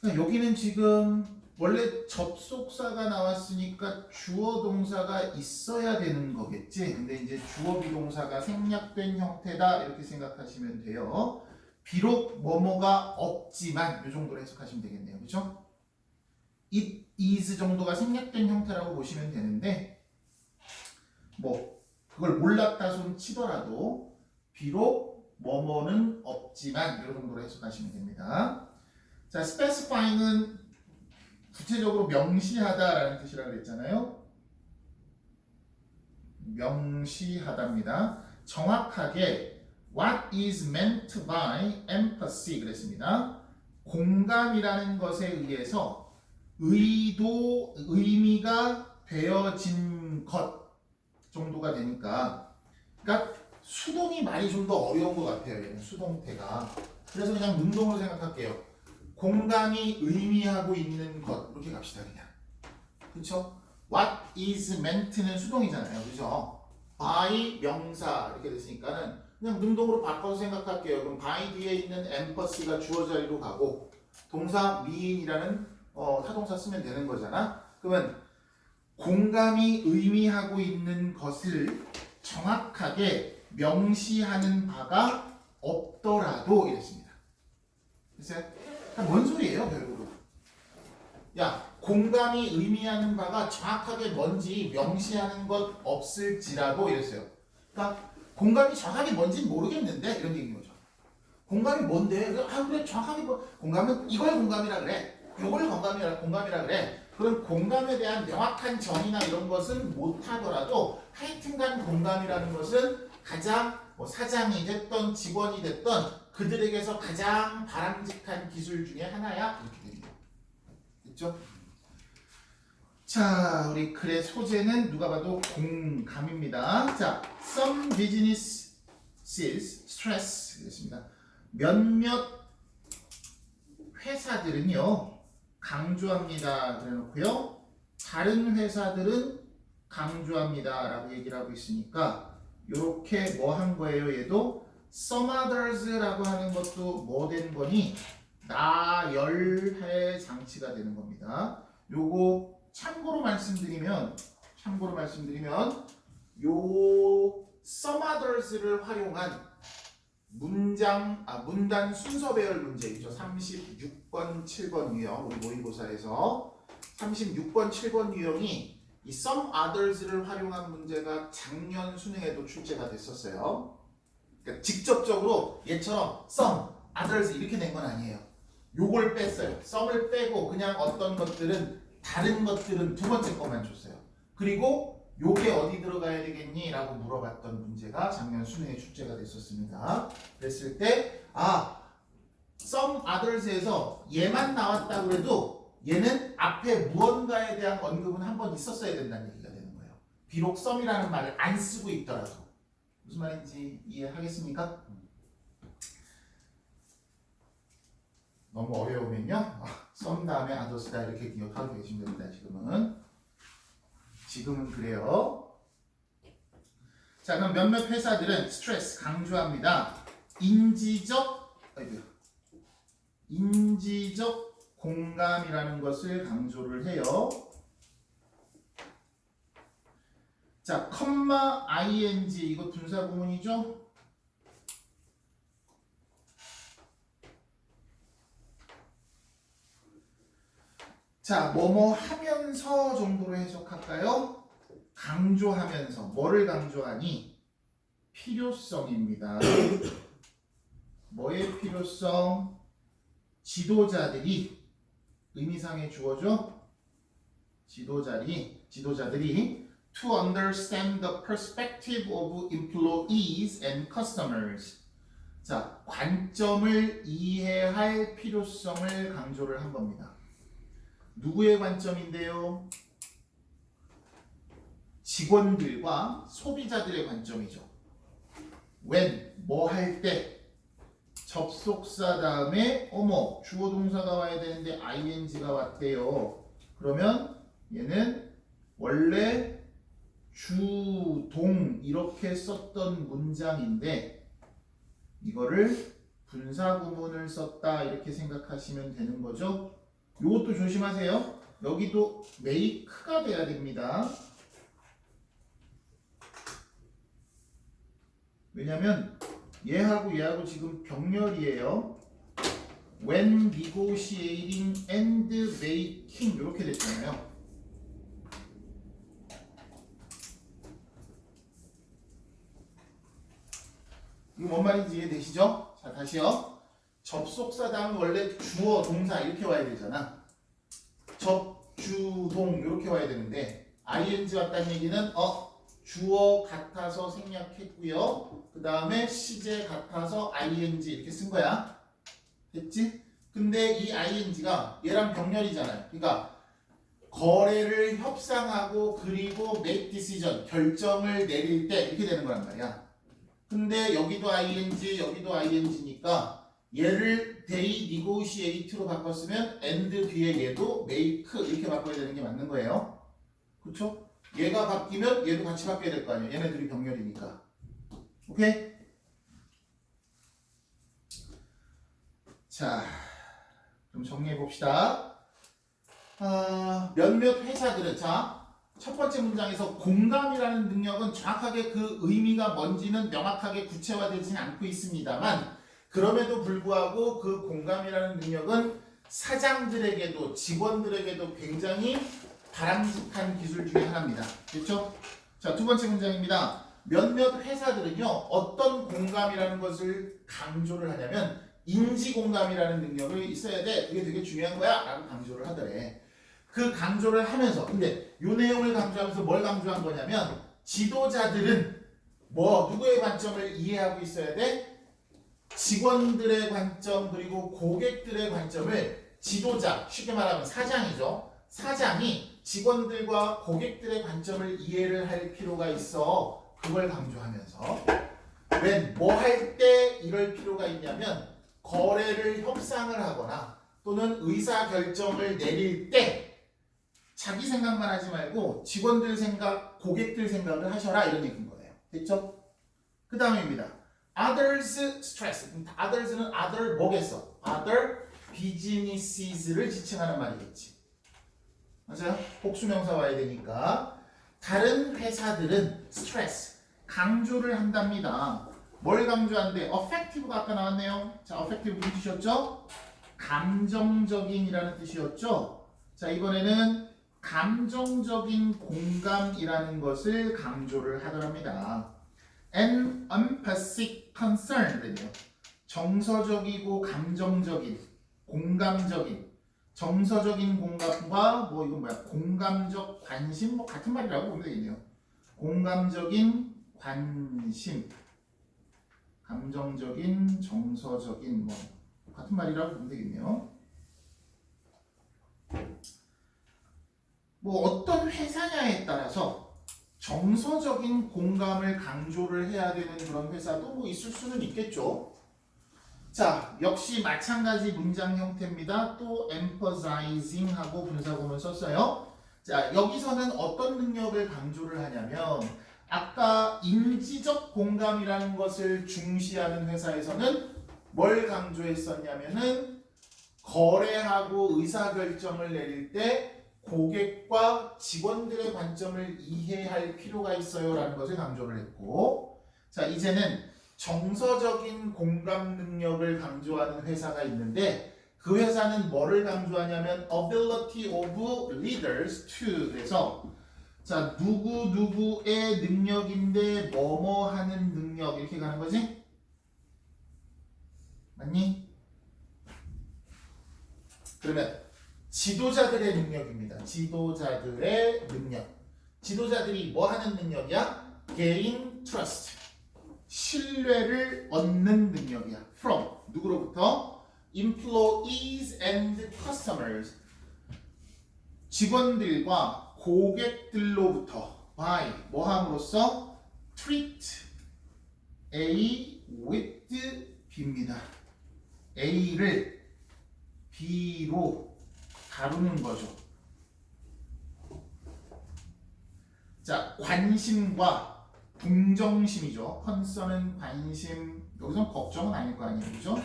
여기는 지금 원래 접속사가 나왔으니까 주어 동사가 있어야 되는 거겠지. 근데 이제 주어 비동사가 생략된 형태다 이렇게 생각하시면 돼요. 비록 뭐뭐가 없지만 이 정도로 해석하시면 되겠네요. 그렇죠? it is 정도가 생략된 형태라고 보시면 되는데 뭐 그걸 몰랐다 손 치더라도 비록 뭐뭐는 없지만 이 정도로 해석하시면 됩니다. 자, specifying은 구체적으로 명시하다라는 뜻이라고 그랬잖아요. 명시하다입니다. 정확하게 what is meant by empathy 그랬습니다. 공감이라는 것에 의해서 의도, 의미가 되어진 것 정도가 되니까 그러니까 수동이 말이 좀 더 어려운 것 같아요. 얘는 수동태가. 그래서 그냥 능동으로 생각할게요. 공감이 의미하고 있는 것 이렇게 갑시다 그냥. 그렇죠? What is meant는 수동이잖아요. 그죠? by 명사 이렇게 됐으니까는 그냥 능동으로 바꿔서 생각할게요. 그럼 by 뒤에 있는 empathy가 주어 자리로 가고 동사 mean이라는 타동사 쓰면 되는 거잖아. 그러면 공감이 의미하고 있는 것을 정확하게 명시하는 바가 없더라도 이랬습니다. 됐어요? 뭔 소리예요 결국은? 야, 공감이 의미하는 바가 정확하게 뭔지 명시하는 것 없을지라도 이랬어요. 그러니까 공감이 정확하게 뭔지는 모르겠는데 이런 얘기인 거죠. 공감이 뭔데? 아 그래 정확하게 뭐 공감은 이걸 공감이라 그래. 이걸 공감이라 그래. 그런 공감에 대한 명확한 정의나 이런 것은 못하더라도 하여튼간 공감이라는 것은 가장 뭐 사장이 됐던 직원이 됐던 그들에게서 가장 바람직한 기술 중에 하나야 이렇게 됩니다. 됐죠? 자, 우리 글의 소재는 누가 봐도 공감입니다. 자, some businesses stress 그랬습니다. 몇몇 회사들은요 강조합니다 그래놓고요 다른 회사들은 강조합니다 라고 얘기를 하고 있으니까 이렇게 뭐 한 거예요. 얘도 some others라고 하는 것도 뭐 된 거니 나열할 장치가 되는 겁니다. 요거 참고로 말씀드리면 요 some others를 활용한 문단 순서 배열 문제이죠. 36번, 7번 유형 우리 모의고사에서 36번, 7번 유형이 이 some others를 활용한 문제가 작년 수능에도 출제가 됐었어요. 그러니까 직접적으로 얘처럼 some others 이렇게 된 건 아니에요. 요걸 뺐어요. some을 빼고 그냥 어떤 것들은 다른 것들은 두 번째 것만 줬어요. 그리고 요게 어디 들어가야 되겠니? 라고 물어봤던 문제가 작년 수능에 출제가 됐었습니다. 그랬을 때 some others에서 얘만 나왔다고 해도 얘는 앞에 무언가에 대한 언급은 한 번 있었어야 된다는 얘기가 되는 거예요. 비록 some이라는 말을 안 쓰고 있더라도. 무슨 말인지 이해하겠습니까? 너무 어려우면요 썸 다음에 others다 이렇게 기억하고 계시면 됩니다. 지금은 그래요. 자, 그럼 몇몇 회사들은 스트레스 강조합니다. 인지적 공감이라는 것을 강조를 해요. 자, 컴마 ing 이거 분사 구문이죠? 자, 뭐뭐 하면서 정도로 해석할까요? 강조하면서 뭐를 강조하니? 필요성입니다. 뭐의 필요성? 지도자들이 의미상의 주어죠? 지도자들이 to understand the perspective of employees and customers. 자, 관점을 이해할 필요성을 강조를 한 겁니다. 누구의 관점인데요? 직원들과 소비자들의 관점이죠. when, 뭐 할 때, 접속사 다음에 어머, 주어 동사가 와야 되는데 ing가 왔대요. 그러면 얘는 원래 주, 동 이렇게 썼던 문장인데 이거를 분사 구문을 썼다 이렇게 생각하시면 되는 거죠. 이것도 조심하세요. 여기도 make가 돼야 됩니다. 왜냐면 얘하고 지금 병렬이에요. when negotiating and making 이렇게 됐잖아요. 이거 뭔 말인지 이해되시죠? 자, 다시요. 접속사 다음 원래 주어, 동사 이렇게 와야 되잖아. 접주동 이렇게 와야 되는데 ing 왔다는 얘기는 주어 같아서 생략했고요. 그 다음에 시제 같아서 ing 이렇게 쓴 거야. 됐지? 근데 이 ing가 얘랑 병렬이잖아요. 그러니까 거래를 협상하고 그리고 make decision 결정을 내릴 때 이렇게 되는 거란 말이야. 근데 여기도 ing 여기도 ing니까 얘를 they negotiate로 바꿨으면 and 뒤에 얘도 make 이렇게 바꿔야 되는 게 맞는 거예요. 그쵸? 얘가 바뀌면 얘도 같이 바뀌어야 될 거 아니에요. 얘네들이 병렬이니까. 오케이? 자, 좀 정리해 봅시다. 몇몇 회사들은 첫 번째 문장에서 공감이라는 능력은 정확하게 그 의미가 뭔지는 명확하게 구체화되지는 않고 있습니다만 그럼에도 불구하고 그 공감이라는 능력은 사장들에게도 직원들에게도 굉장히 바람직한 기술 중에 하나입니다. 그렇죠? 자, 두 번째 문장입니다. 몇몇 회사들은요 어떤 공감이라는 것을 강조를 하냐면 인지공감이라는 능력을 있어야 돼. 그게 되게 중요한 거야 라고 강조를 하더래. 그 강조를 하면서 근데 이 내용을 강조하면서 뭘 강조한 거냐면 지도자들은 누구의 관점을 이해하고 있어야 돼? 직원들의 관점 그리고 고객들의 관점을 지도자, 쉽게 말하면 사장이죠. 사장이 직원들과 고객들의 관점을 이해를 할 필요가 있어. 그걸 강조하면서 when 뭐 할 때 이럴 필요가 있냐면 거래를 협상을 하거나 또는 의사결정을 내릴 때 자기 생각만 하지 말고 직원들 생각, 고객들 생각을 하셔라 이런 얘기인 거예요. 됐죠? 그 다음입니다. others stress. others는 other 뭐겠어? other businesses를 지칭하는 말이겠지. 맞아요? 복수명사 와야 되니까 다른 회사들은 stress, 강조를 한답니다. 뭘 강조한대? affective가 아까 나왔네요. 자, affective 무슨 뜻이었죠? 감정적인이라는 뜻이었죠. 자, 이번에는 감정적인 공감이라는 것을 강조를 하더랍니다. an empathic concern이래요. 정서적이고 감정적인, 공감적인, 정서적인 공감과 이건 뭐야? 공감적 관심 같은 말이라고 보면 되겠네요. 공감적인 관심, 감정적인, 정서적인 같은 말이라고 보면 되겠네요. 어떤 회사냐에 따라서 정서적인 공감을 강조를 해야 되는 그런 회사도 있을 수는 있겠죠. 자, 역시 마찬가지 문장 형태입니다. 또 emphasizing 하고 분사구문 썼어요. 자, 여기서는 어떤 능력을 강조를 하냐면 아까 인지적 공감이라는 것을 중시하는 회사에서는 뭘 강조했었냐면은 거래하고 의사결정을 내릴 때 고객과 직원들의 관점을 이해할 필요가 있어요 라는 것을 강조를 했고, 자 이제는 정서적인 공감 능력을 강조하는 회사가 있는데 그 회사는 뭐를 강조하냐면 ability of leaders to, 그래서 자 누구누구의 능력인데 뭐뭐 하는 능력 이렇게 가는 거지? 맞니? 그러면 지도자들의 능력입니다. 지도자들의 능력. 지도자들이 뭐 하는 능력이야? gain trust. 신뢰를 얻는 능력이야. from 누구로부터? employees and customers. 직원들과 고객들로부터 by 뭐 함으로써? treat A with B입니다. A를 B로 다루는 거죠. 자, 관심과 동정심이죠. concern은 관심, 여기서 걱정은 아닐 거 아니에요, 그죠?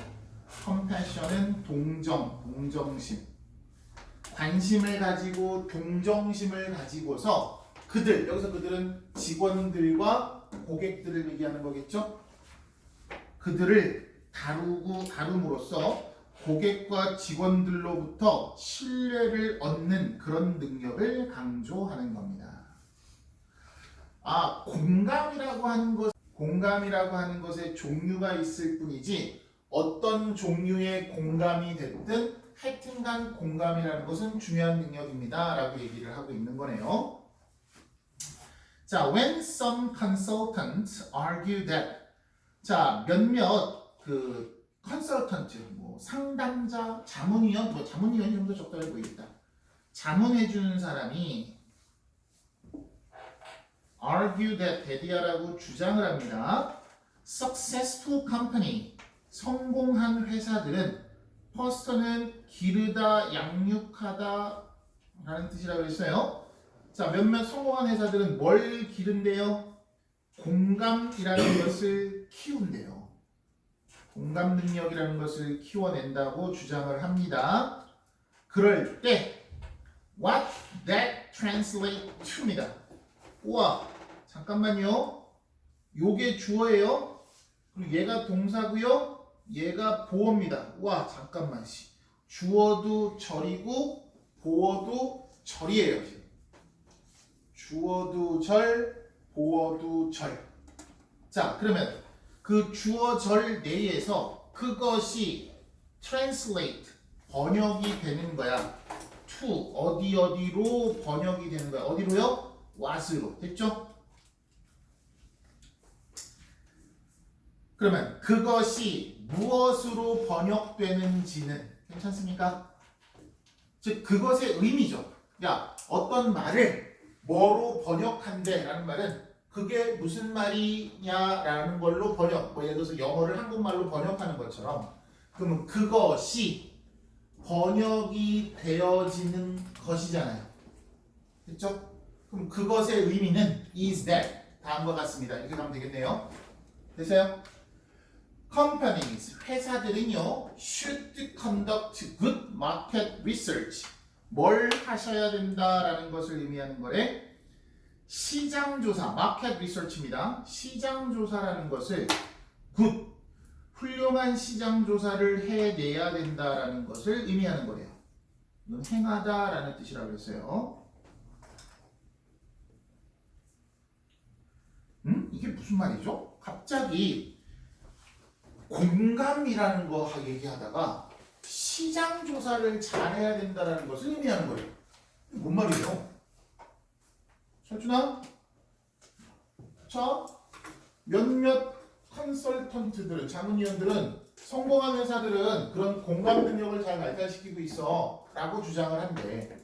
compassion은 동정심. 관심을 가지고 동정심을 가지고서 그들, 여기서 그들은 직원들과 고객들을 얘기하는 거겠죠? 그들을 다룸으로써 고객과 직원들로부터 신뢰를 얻는 그런 능력을 강조하는 겁니다. 아, 공감이라고 하는 것에 종류가 있을 뿐이지 어떤 종류의 공감이 됐든 하여튼간 공감이라는 것은 중요한 능력입니다 라고 얘기를 하고 있는 거네요. 자, when some consultants argue that, 자, 몇몇 컨설턴트, 상담자, 자문위원, 자문위원이 좀 더 적당해 보이겠다. 자문해주는 사람이 argue that, 대디하라고 주장을 합니다. successful company, 성공한 회사들은 퍼스터는 기르다, 양육하다 라는 뜻이라고 했어요. 자, 몇몇 성공한 회사들은 뭘 기른대요? 공감이라는 것을 키운대요. 공감 능력이라는 것을 키워낸다고 주장을 합니다. 그럴 때 what that translate to입니다. 우와, 잠깐만요. 요게 주어예요. 그리고 얘가 동사고요. 얘가 보어입니다. 우와, 잠깐만. 주어도 절이고 보어도 절이에요. 주어도 절, 보어도 절. 자, 그러면 그 주어 절 내에서 그것이 translate, 번역이 되는 거야. to, 어디로 번역이 되는 거야. 어디로요? what으로. 됐죠? 그러면 그것이 무엇으로 번역되는지는 괜찮습니까? 즉 그것의 의미죠. 야, 어떤 말을 뭐로 번역한대 라는 말은 그게 무슨 말이냐라는 걸로 번역, 예를 들어서 영어를 한국말로 번역하는 것처럼, 그러면 그것이 번역이 되어지는 것이잖아요. 됐죠? 그럼 그것의 의미는 is that, 다음과 같습니다. 이렇게 가면 되겠네요. 됐어요? Companies, 회사들은요, should conduct good market research. 뭘 하셔야 된다라는 것을 의미하는 거래. 시장조사, 마켓 리서치입니다. 시장조사라는 것을 good, 훌륭한 시장조사를 해내야 된다라는 것을 의미하는 거래요. 이건 행하다라는 뜻이라고 했어요. 이게 무슨 말이죠? 갑자기 공감이라는 거 얘기하다가 시장조사를 잘해야 된다라는 것을 의미하는 거예요. 뭔 말이에요? 설준아? 자, 몇몇 컨설턴트들은, 자문위원들은, 성공한 회사들은 그런 공감 능력을 잘 발달시키고 있어 라고 주장을 한대.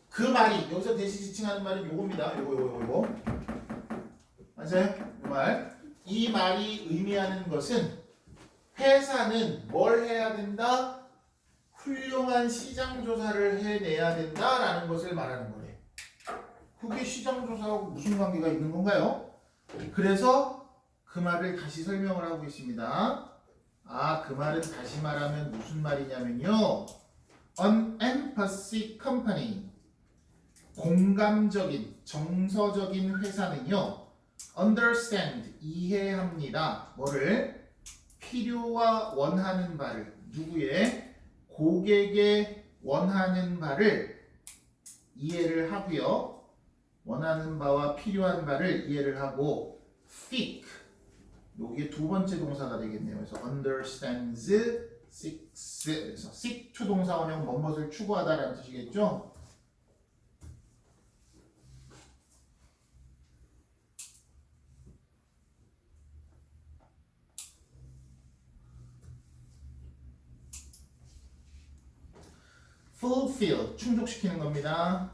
그 말이, 여기서 대시 지칭하는 말은 요겁니다. 요거 맞아요? 이 말. 이 말이 의미하는 것은 회사는 뭘 해야 된다? 훌륭한 시장 조사를 해내야 된다라는 것을 말하는 거래. 그게 시장 조사하고 무슨 관계가 있는 건가요? 그래서 그 말을 다시 설명을 하고 있습니다. 그 말은 다시 말하면 무슨 말이냐면요. An empathic company, 공감적인, 정서적인 회사는요. Understand, 이해합니다. 뭐를? 필요와 원하는 바를, 누구의? 고객의 원하는 바를 이해를 하고요. 원하는 바와 필요한 바를 이해를 하고 seek, 여기에 두 번째 동사가 되겠네요. 그래서 understands, seeks. 그래서 seek to 동사원형 무엇을 추구하다라는 뜻이겠죠. fulfill, 충족시키는 겁니다.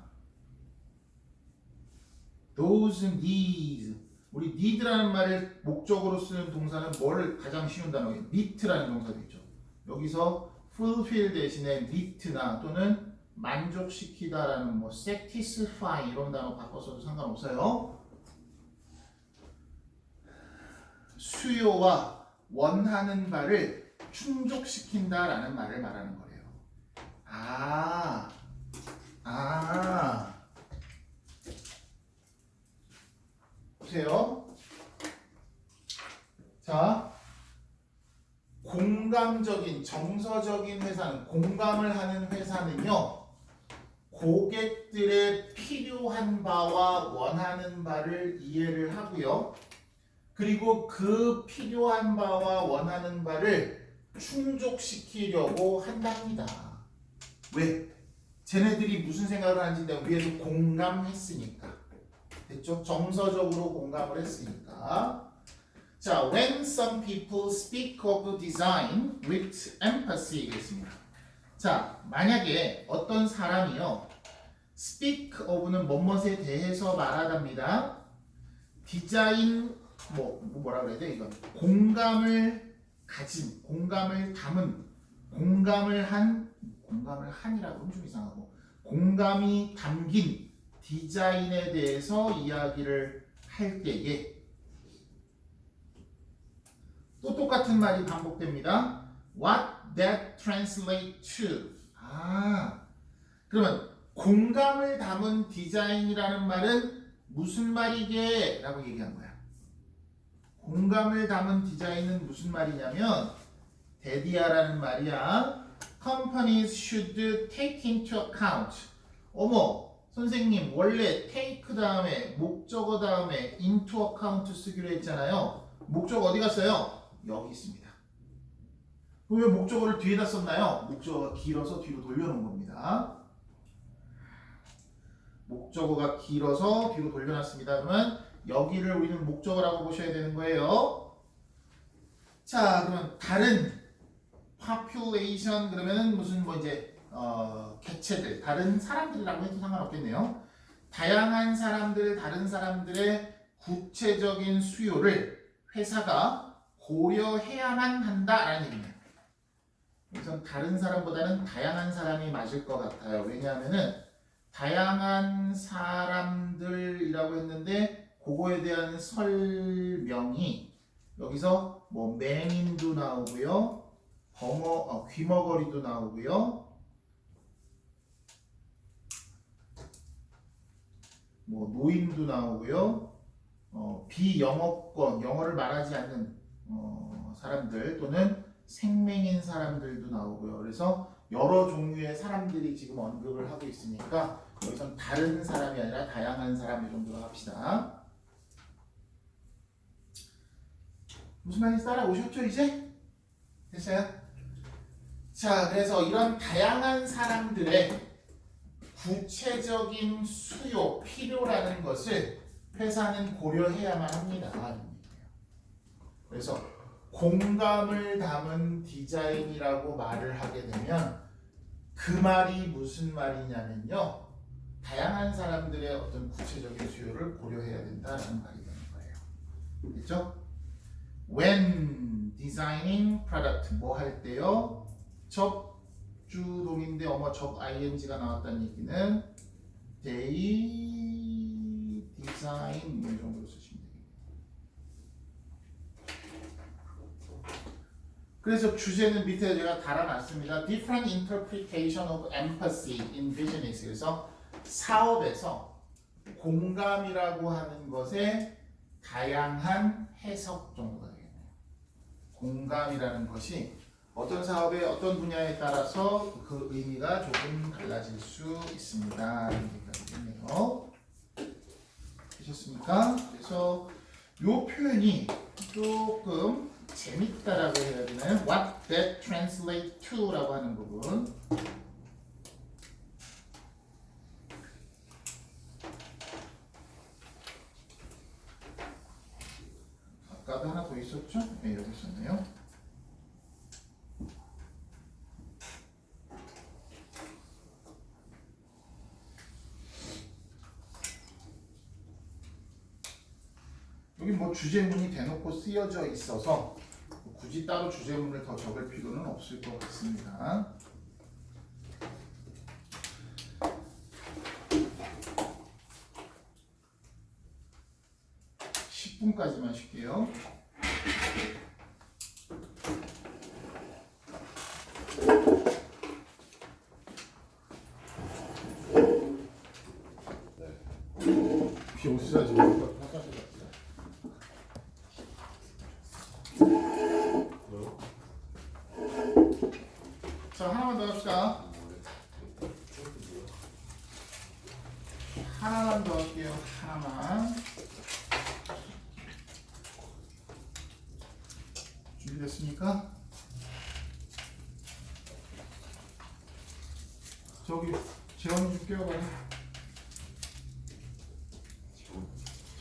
those needs, 우리 need라는 말을 목적으로 쓰는 동사는 뭐를 가장 쉬운 단어예요? meet라는 동사도 있죠. 여기서 fulfill 대신에 meet나 또는 만족시키다라는 뭐 satisfy 이런 단어 바꿔서도 상관없어요. 수요와 원하는 바를 충족시킨다라는 말을 말하는 거예요. 보세요. 자, 공감적인, 정서적인 회사는, 공감을 하는 회사는요, 고객들의 필요한 바와 원하는 바를 이해를 하고요. 그리고 그 필요한 바와 원하는 바를 충족시키려고 한답니다. 왜? 쟤네들이 무슨 생각을 하는지 내가 위에서 공감했으니까. 됐죠? 정서적으로 공감을 했으니까. 자, when some people speak of design with empathy 겠습니다. 자, 만약에 어떤 사람이요, speak of는 뭐뭇에 대해서 말하답니다. 디자인 뭐라 그래야 돼? 이건 공감을 가진, 공감을 담은, 공감을 한이라고 하면 좀 이상하고, 공감이 담긴 디자인에 대해서 이야기를 할 때에 또 똑같은 말이 반복됩니다. What that translate to? 그러면 공감을 담은 디자인이라는 말은 무슨 말이게? 라고 얘기한 거야. 공감을 담은 디자인은 무슨 말이냐면 데디아라는 말이야. Companies should take into account. 어머, 선생님 원래 take 다음에 목적어 다음에 into account 쓰기로 했잖아요. 목적어 어디 갔어요? 여기 있습니다. 왜 목적어를 뒤에다 썼나요? 목적어가 길어서 뒤로 돌려놓은 겁니다. 목적어가 길어서 뒤로 돌려놨습니다. 그러면 여기를 우리는 목적어라고 보셔야 되는 거예요. 자, 그러면 다른 population 그러면은 무슨 객체들, 다른 사람들이라고 해도 상관없겠네요. 다양한 사람들, 다른 사람들의 구체적인 수요를 회사가 고려해야만 한다라는 얘기입니다. 우선 다른 사람보다는 다양한 사람이 맞을 것 같아요. 왜냐하면은 다양한 사람들이라고 했는데 그거에 대한 설명이 여기서 뭐 맹인도 나오고요, 귀머거리도 나오고요, 뭐 노인도 나오고요, 비영어권, 영어를 말하지 않는 사람들 또는 생맹인 사람들도 나오고요. 그래서 여러 종류의 사람들이 지금 언급을 하고 있으니까 여기선 다른 사람이 아니라 다양한 사람 이 정도로 합시다. 무슨 말인지 따라오셨죠 이제? 됐어요? 자, 그래서 이런 다양한 사람들의 구체적인 수요, 필요라는 것을 회사는 고려해야만 합니다. 그래서 공감을 담은 디자인이라고 말을 하게 되면 그 말이 무슨 말이냐면요, 다양한 사람들의 어떤 구체적인 수요를 고려해야 된다는 말이 되는 거예요. 됐죠? When design designing product 뭐 할 때요? 접주동인데 접 ing가 나왔다는 얘기는 they design 이 정도로 쓰시면 돼요. 그래서 주제는 밑에 제가 달아놨습니다. Different interpretation of empathy in business. 그래서 사업에서 공감이라고 하는 것의 다양한 해석 정도가 되겠네요. 공감이라는 것이 어떤 사업의 어떤 분야에 따라서 그 의미가 조금 달라질 수 있습니다. 이런 얘기가 되겠네요. 되셨습니까? 그래서 이 표현이 조금 재밌다라고 해야 되나요? What that translate to라고 하는 부분. 아까도 하나 더 있었죠? 네, 여기 있었네요. 여기 뭐 주제문이 대놓고 쓰여져 있어서 굳이 따로 주제문을 더 적을 필요는 없을 것 같습니다. (10분까지만) 쉴게요. 비 오시자 지금. 자, 하나만 더 합시다. 하나만 더 할게요. 하나만. 준비됐습니까? 저기 재현이 좀 깨워봐요.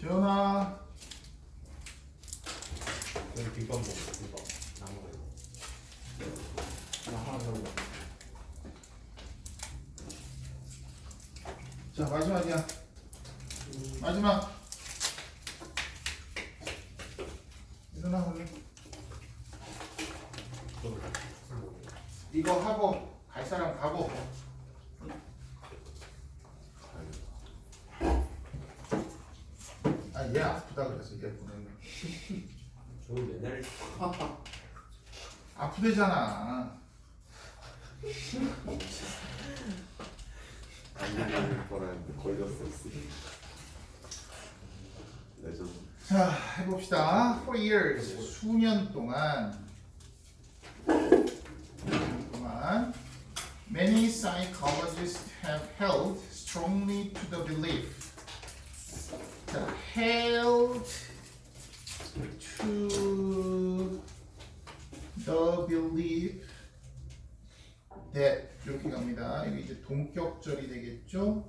재현아. 저는 김밥 먹어. 김밥. 나무에. 나 하나 더 먹어. 자, 마지막이야. 마지막. 일어나 얼른. 이거 하고 갈 사람 가고. 아, 얘 아프다 그래서 얘 보내는 거. 저는 맨날 아프대잖아. 안 걸릴 뻔했는데 걸렸어. 레전드. 자, 해봅시다. For years, 수년 동안 many psychologists have held strongly to the belief. 자, held to the belief that 이렇게 갑니다. 이게 이제 동격절이 되겠죠?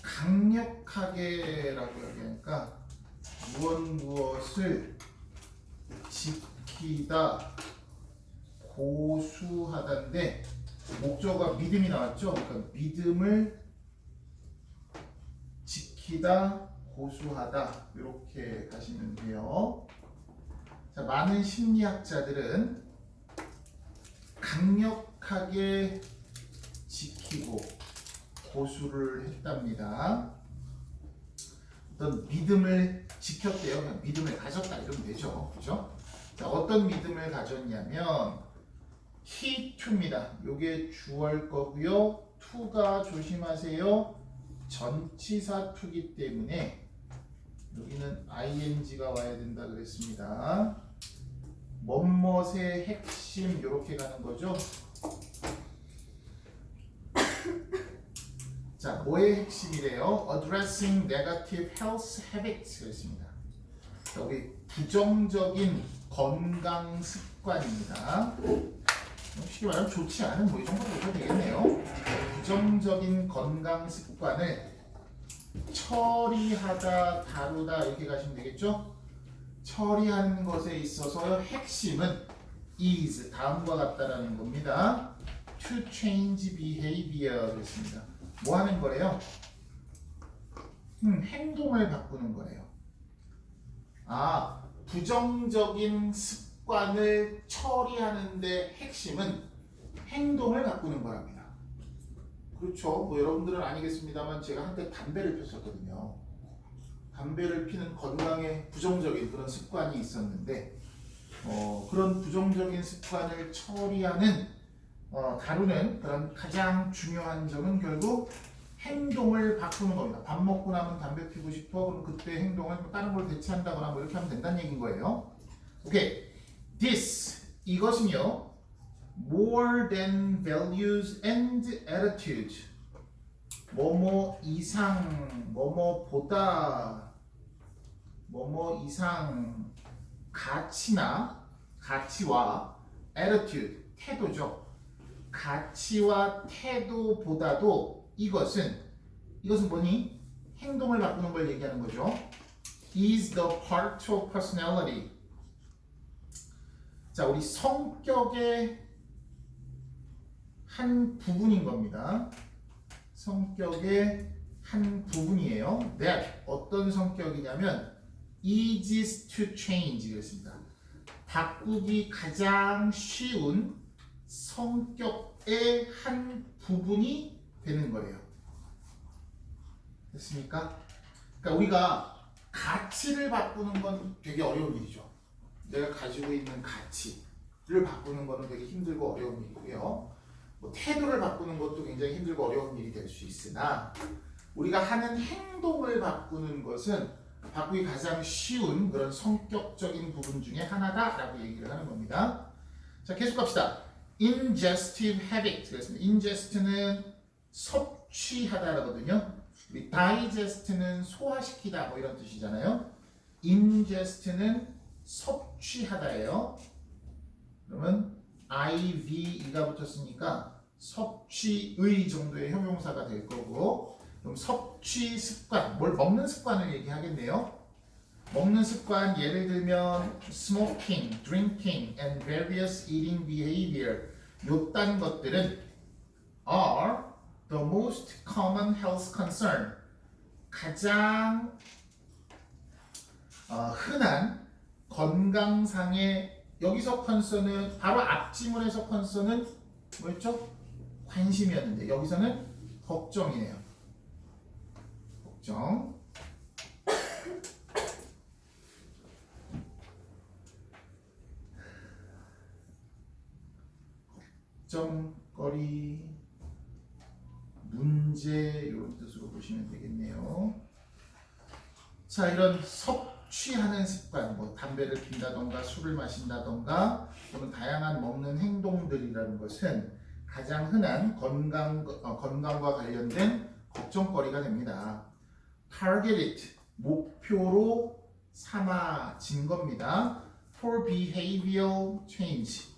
강력하게라고 얘기하니까 무엇을 지키다 고수하다인데 목적어가 믿음이 나왔죠? 그러니까 믿음을 지키다 고수하다 이렇게 가시면 돼요. 자, 많은 심리학자들은 강력하게 지키고 고수를 했답니다. 어떤 믿음을 지켰대요. 그냥 믿음을 가졌다 이러면 되죠. 그죠? 자, 어떤 믿음을 가졌냐면 he to입니다. 요게 주어일 거고요. to가 조심하세요. 전치사 to이기 때문에 여기는 ing가 와야 된다 그랬습니다. 뭐뭇의 핵심 이렇게 가는 거죠. 자, 뭐의 핵심이래요? Addressing negative health habits 그랬습니다. 여기 부정적인 건강 습관입니다. 쉽게 말하면 좋지 않은 뭐 이 정도 보셔도 되겠네요. 부정적인 건강 습관을 처리하다, 다루다 이렇게 가시면 되겠죠? 처리하는 것에 있어서 핵심은 is 다음과 같다라는 겁니다. To change behavior 그랬습니다. 뭐 하는 거래요? 행동을 바꾸는 거래요. 아, 부정적인 습관을 처리하는데 핵심은 행동을 바꾸는 거랍니다. 그렇죠. 뭐 여러분들은 아니겠습니다만 제가 한때 담배를 폈었거든요. 담배를 피는 건강에 부정적인 그런 습관이 있었는데 그런 부정적인 습관을 처리하는 다루는 그런 가장 중요한 점은 결국 행동을 바꾸는 겁니다. 밥 먹고 나면 담배 피우고 싶어. 그럼 그때 행동을 다른 걸 대체한다거나 뭐 이렇게 하면 된다는 얘기인 거예요. 오케이. This 이것은요. More than values and attitudes. 뭐뭐 이상, 뭐뭐보다, 뭐뭐 이상 가치와 attitude, 태도죠. 가치와 태도보다도 이것은 뭐니? 행동을 바꾸는 걸 얘기하는 거죠. is the part of personality. 자, 우리 성격의 한 부분인 겁니다. 성격의 한 부분이에요. that 어떤 성격이냐면 easy to change 그랬습니다. 바꾸기 가장 쉬운 성격의 한 부분이 되는 거예요. 됐습니까? 그러니까 우리가 가치를 바꾸는 건 되게 어려운 일이죠. 내가 가지고 있는 가치를 바꾸는 거는 되게 힘들고 어려운 일이고요. 뭐 태도를 바꾸는 것도 굉장히 힘들고 어려운 일이 될 수 있으나 우리가 하는 행동을 바꾸는 것은 바꾸기 가장 쉬운 그런 성격적인 부분 중에 하나다라고 얘기를 하는 겁니다. 자, 계속 갑시다. ingestive habit 그랬습니다. ingest는 섭취하다라거든요. 우리 digest는 소화시키다 뭐 이런 뜻이잖아요. ingest는 섭취하다예요. 그러면 IVE가 붙었으니까 섭취의 정도의 형용사가 될 거고, 그럼 섭취 습관, 뭘 먹는 습관을 얘기하겠네요. 먹는 습관 예를 들면 smoking, drinking, and various eating behavior 요딴 것들은 are the most common health concern 가장 흔한 건강상의 여기서 컨서는 바로 앞지문에서 컨서는 뭐였죠? 관심이었는데 여기서는 걱정이네요. 걱정. 걱정거리, 문제 이런 뜻으로 보시면 되겠네요. 자, 이런 섭취하는 습관, 뭐 담배를 핀다던가 술을 마신다던가 또는 다양한 먹는 행동들이라는 것은 가장 흔한 건강과 관련된 걱정거리가 됩니다. Targeted, 목표로 삼아진 겁니다. For behavioral change,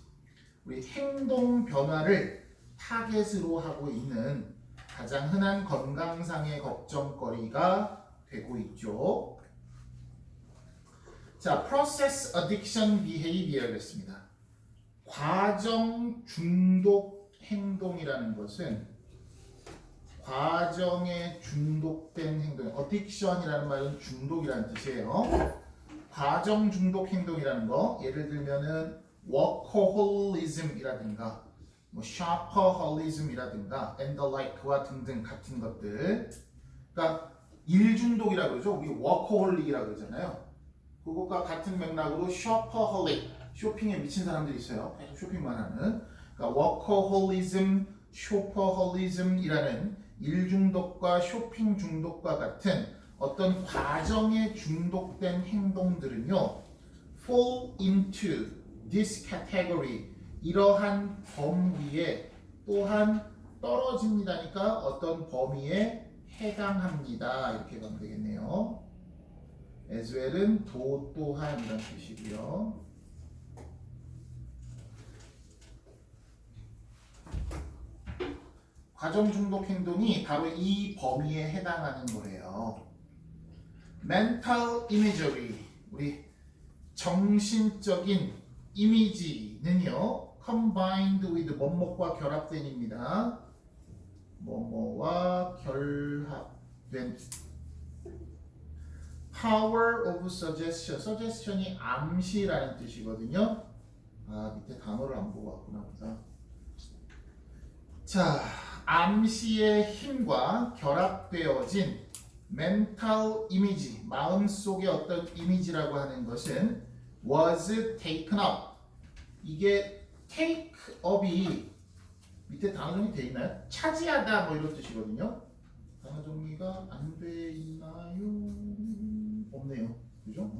우리 행동 변화를 타겟으로 하고 있는 가장 흔한 건강상의 걱정거리가 되고 있죠. 자, process addiction behavior 였습니다. 과정 중독 행동이라는 것은 과정에 중독된 행동, addiction이라는 말은 중독이라는 뜻이에요. 과정 중독 행동이라는 거, 예를 들면은 workaholism이라든가 뭐 shopaholicism이라든가 and the like와 등등 같은 것들. 그러니까 일 중독이라고 그러죠. 우리 workaholic이라고 그러잖아요. 그것과 같은 맥락으로 shopaholic, 쇼핑에 미친 사람들이 있어요. 계속 쇼핑만 하는. 그러니까 workaholism, shopaholism이라는 일 중독과 쇼핑 중독과 같은 어떤 과정에 중독된 행동들은요, fall into this category, 이러한 범위에 또한 떨어집니다니까 어떤 범위에 해당합니다. 이렇게 가면 되겠네요. as well은 또한 이런 뜻이고요. 과정 중독 행동이 바로 이 범위에 해당하는 거예요. mental imagery, 우리 정신적인 이미지는요, combined with 뭐뭐와 결합된입니다. 뭐뭐와 결합된 power of suggestion. suggestion이 암시라는 뜻이거든요. 아, 밑에 단어를 안 보고 왔구나 보다. 자, 암시의 힘과 결합되어진 mental image, 마음속의 어떤 이미지라고 하는 것은 was taken up. 이게 take up이 밑에 단어 정리 돼 있나요? 차지하다 뭐 이런 뜻이거든요. 단어 정리가 안 돼 있나요? 없네요. 그죠?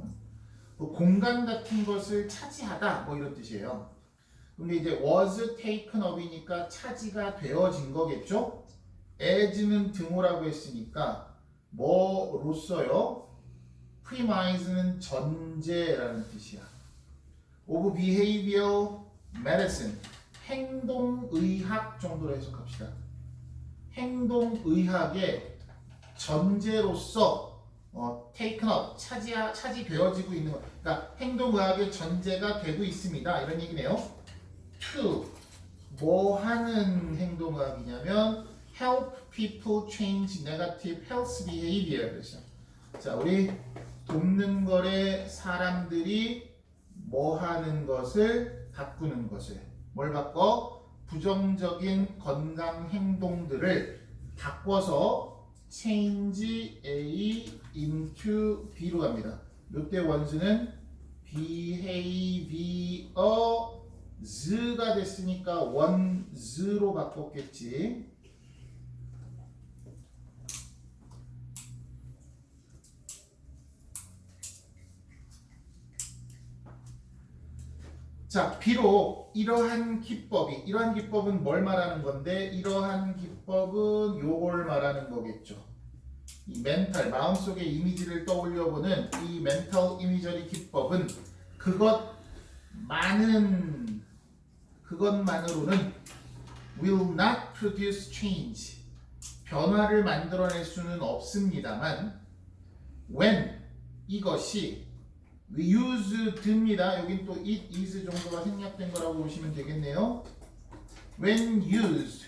뭐 공간 같은 것을 차지하다 뭐 이런 뜻이에요. 근데 이제 was taken up이니까 차지가 되어진 거겠죠? as는 등호라고 했으니까 뭐로써요? premise는 전제라는 뜻이야. of behavioral medicine, 행동의학 정도로 해석합시다. 행동의학의 전제로서 taken up, 차지되어지고 있는 것. 그러니까 행동의학의 전제가 되고 있습니다. 이런 얘기네요. to, 뭐 하는 행동의학이냐면 help people change negative health behavior. 그렇죠? 자, 우리 돕는 거래 사람들이 뭐 하는 것을 바꾸는 것을. 뭘 바꿔? 부정적인 건강 행동들을 바꿔서 change A into B로 갑니다. 이때 원수는 behaviors가 됐으니까 원스로 바꿨겠지. 자, 비록 이러한 기법은 뭘 말하는 건데, 이러한 기법은 요걸 말하는 거겠죠. 이 멘탈, 마음속의 이미지를 떠올려보는 이 멘탈 이미저리 기법은 그것만으로는 will not produce change, 변화를 만들어낼 수는 없습니다만, when 이것이 we use 듭니다. 여긴 또 it is 정도가 생략된 거라고 보시면 되겠네요. when used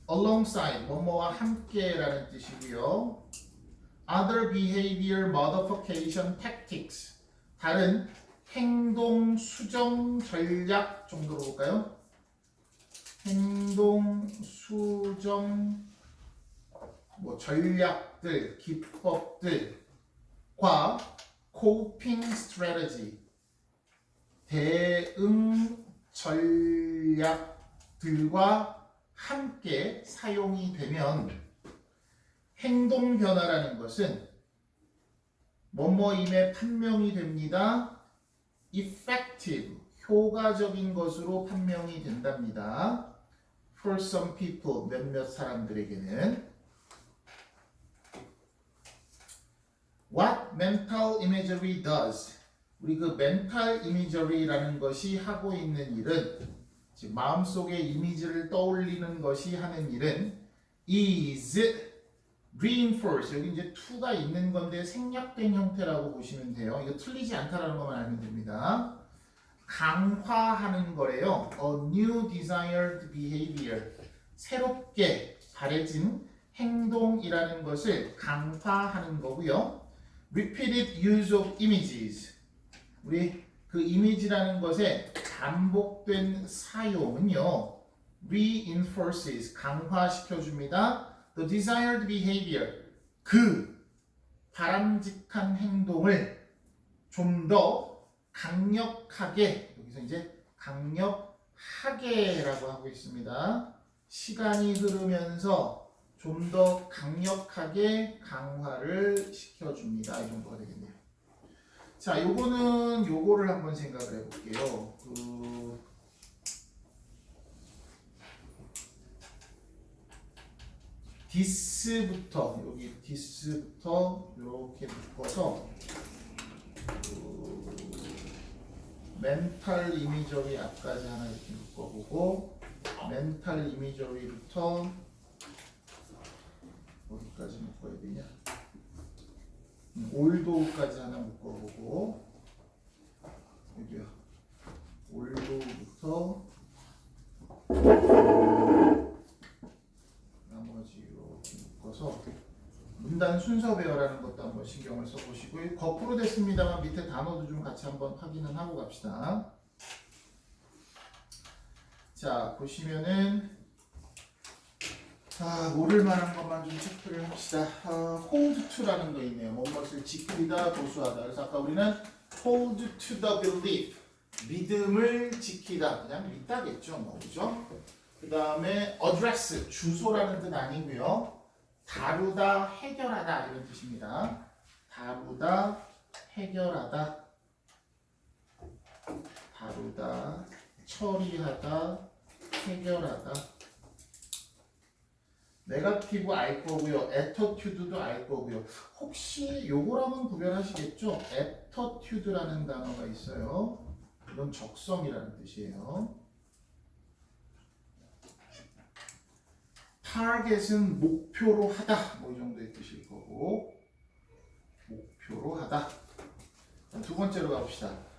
alongside 뭐뭐와 함께라는 뜻이고요. other behavior modification tactics, 다른 행동 수정 전략 정도로 볼까요? 행동 수정 전략들, 기법들과 coping strategy, 대응 전략들과 함께 사용이 되면 행동 변화라는 것은 뭐뭐임에 판명이 됩니다. effective, 효과적인 것으로 판명이 된답니다. for some people, 몇몇 사람들에게는. What mental imagery does, 우리 그 mental imagery라는 것이 하고 있는 일은, 즉 마음속에 이미지를 떠올리는 것이 하는 일은 is reinforce, 여기 이제 to가 있는 건데 생략된 형태라고 보시면 돼요. 이거 틀리지 않다라는 것만 알면 됩니다. 강화하는 거래요. A new desired behavior, 새롭게 바래진 행동이라는 것을 강화하는 거고요. Repeated use of images, 우리 그 이미지라는 것의 반복된 사용은요, reinforces, 강화시켜줍니다. The desired behavior, 그 바람직한 행동을 좀 더 강력하게, 여기서 이제 강력하게라고 하고 있습니다. 시간이 흐르면서 좀 더 강력하게 강화를 시켜줍니다. 이 정도가 되겠네요. 자, 요거를 한번 생각을 해볼게요. 디스부터, 여기 디스부터 이렇게 묶어서 멘탈 이미저리 앞까지 하나 이렇게 묶어보고, 멘탈 이미저리부터 어디까지 묶어야 되냐? 올도까지 하나 묶어보고, 여기요. 올도부터 나머지 이렇게 묶어서 문 문단 순서 배열하는 것도 한번 신경을 써보시고요. 거꾸로 됐습니다만 밑에 단어도 좀 같이 한번 확인을 하고 갑시다. 자, 보시면은 모를 만한 것만 좀 체크를 합시다. hold to라는 거 있네요. 무엇을 지키다, 보수하다. 그래서 아까 우리는 hold to the belief, 믿음을 지키다. 그냥 믿다겠죠, 뭐, 그죠? 그 다음에 address, 주소라는 뜻 아니고요. 다루다, 해결하다 이런 뜻입니다. 다루다, 해결하다, 다루다, 처리하다, 해결하다. 네거티브 알 거고요. 애터튜드도 알 거고요. 혹시 요거랑은 구별하시겠죠? 애터튜드라는 단어가 있어요. 이건 적성이라는 뜻이에요. 타겟은 목표로 하다. 뭐 이 정도의 뜻일 거고. 목표로 하다. 자, 두 번째로 가봅시다.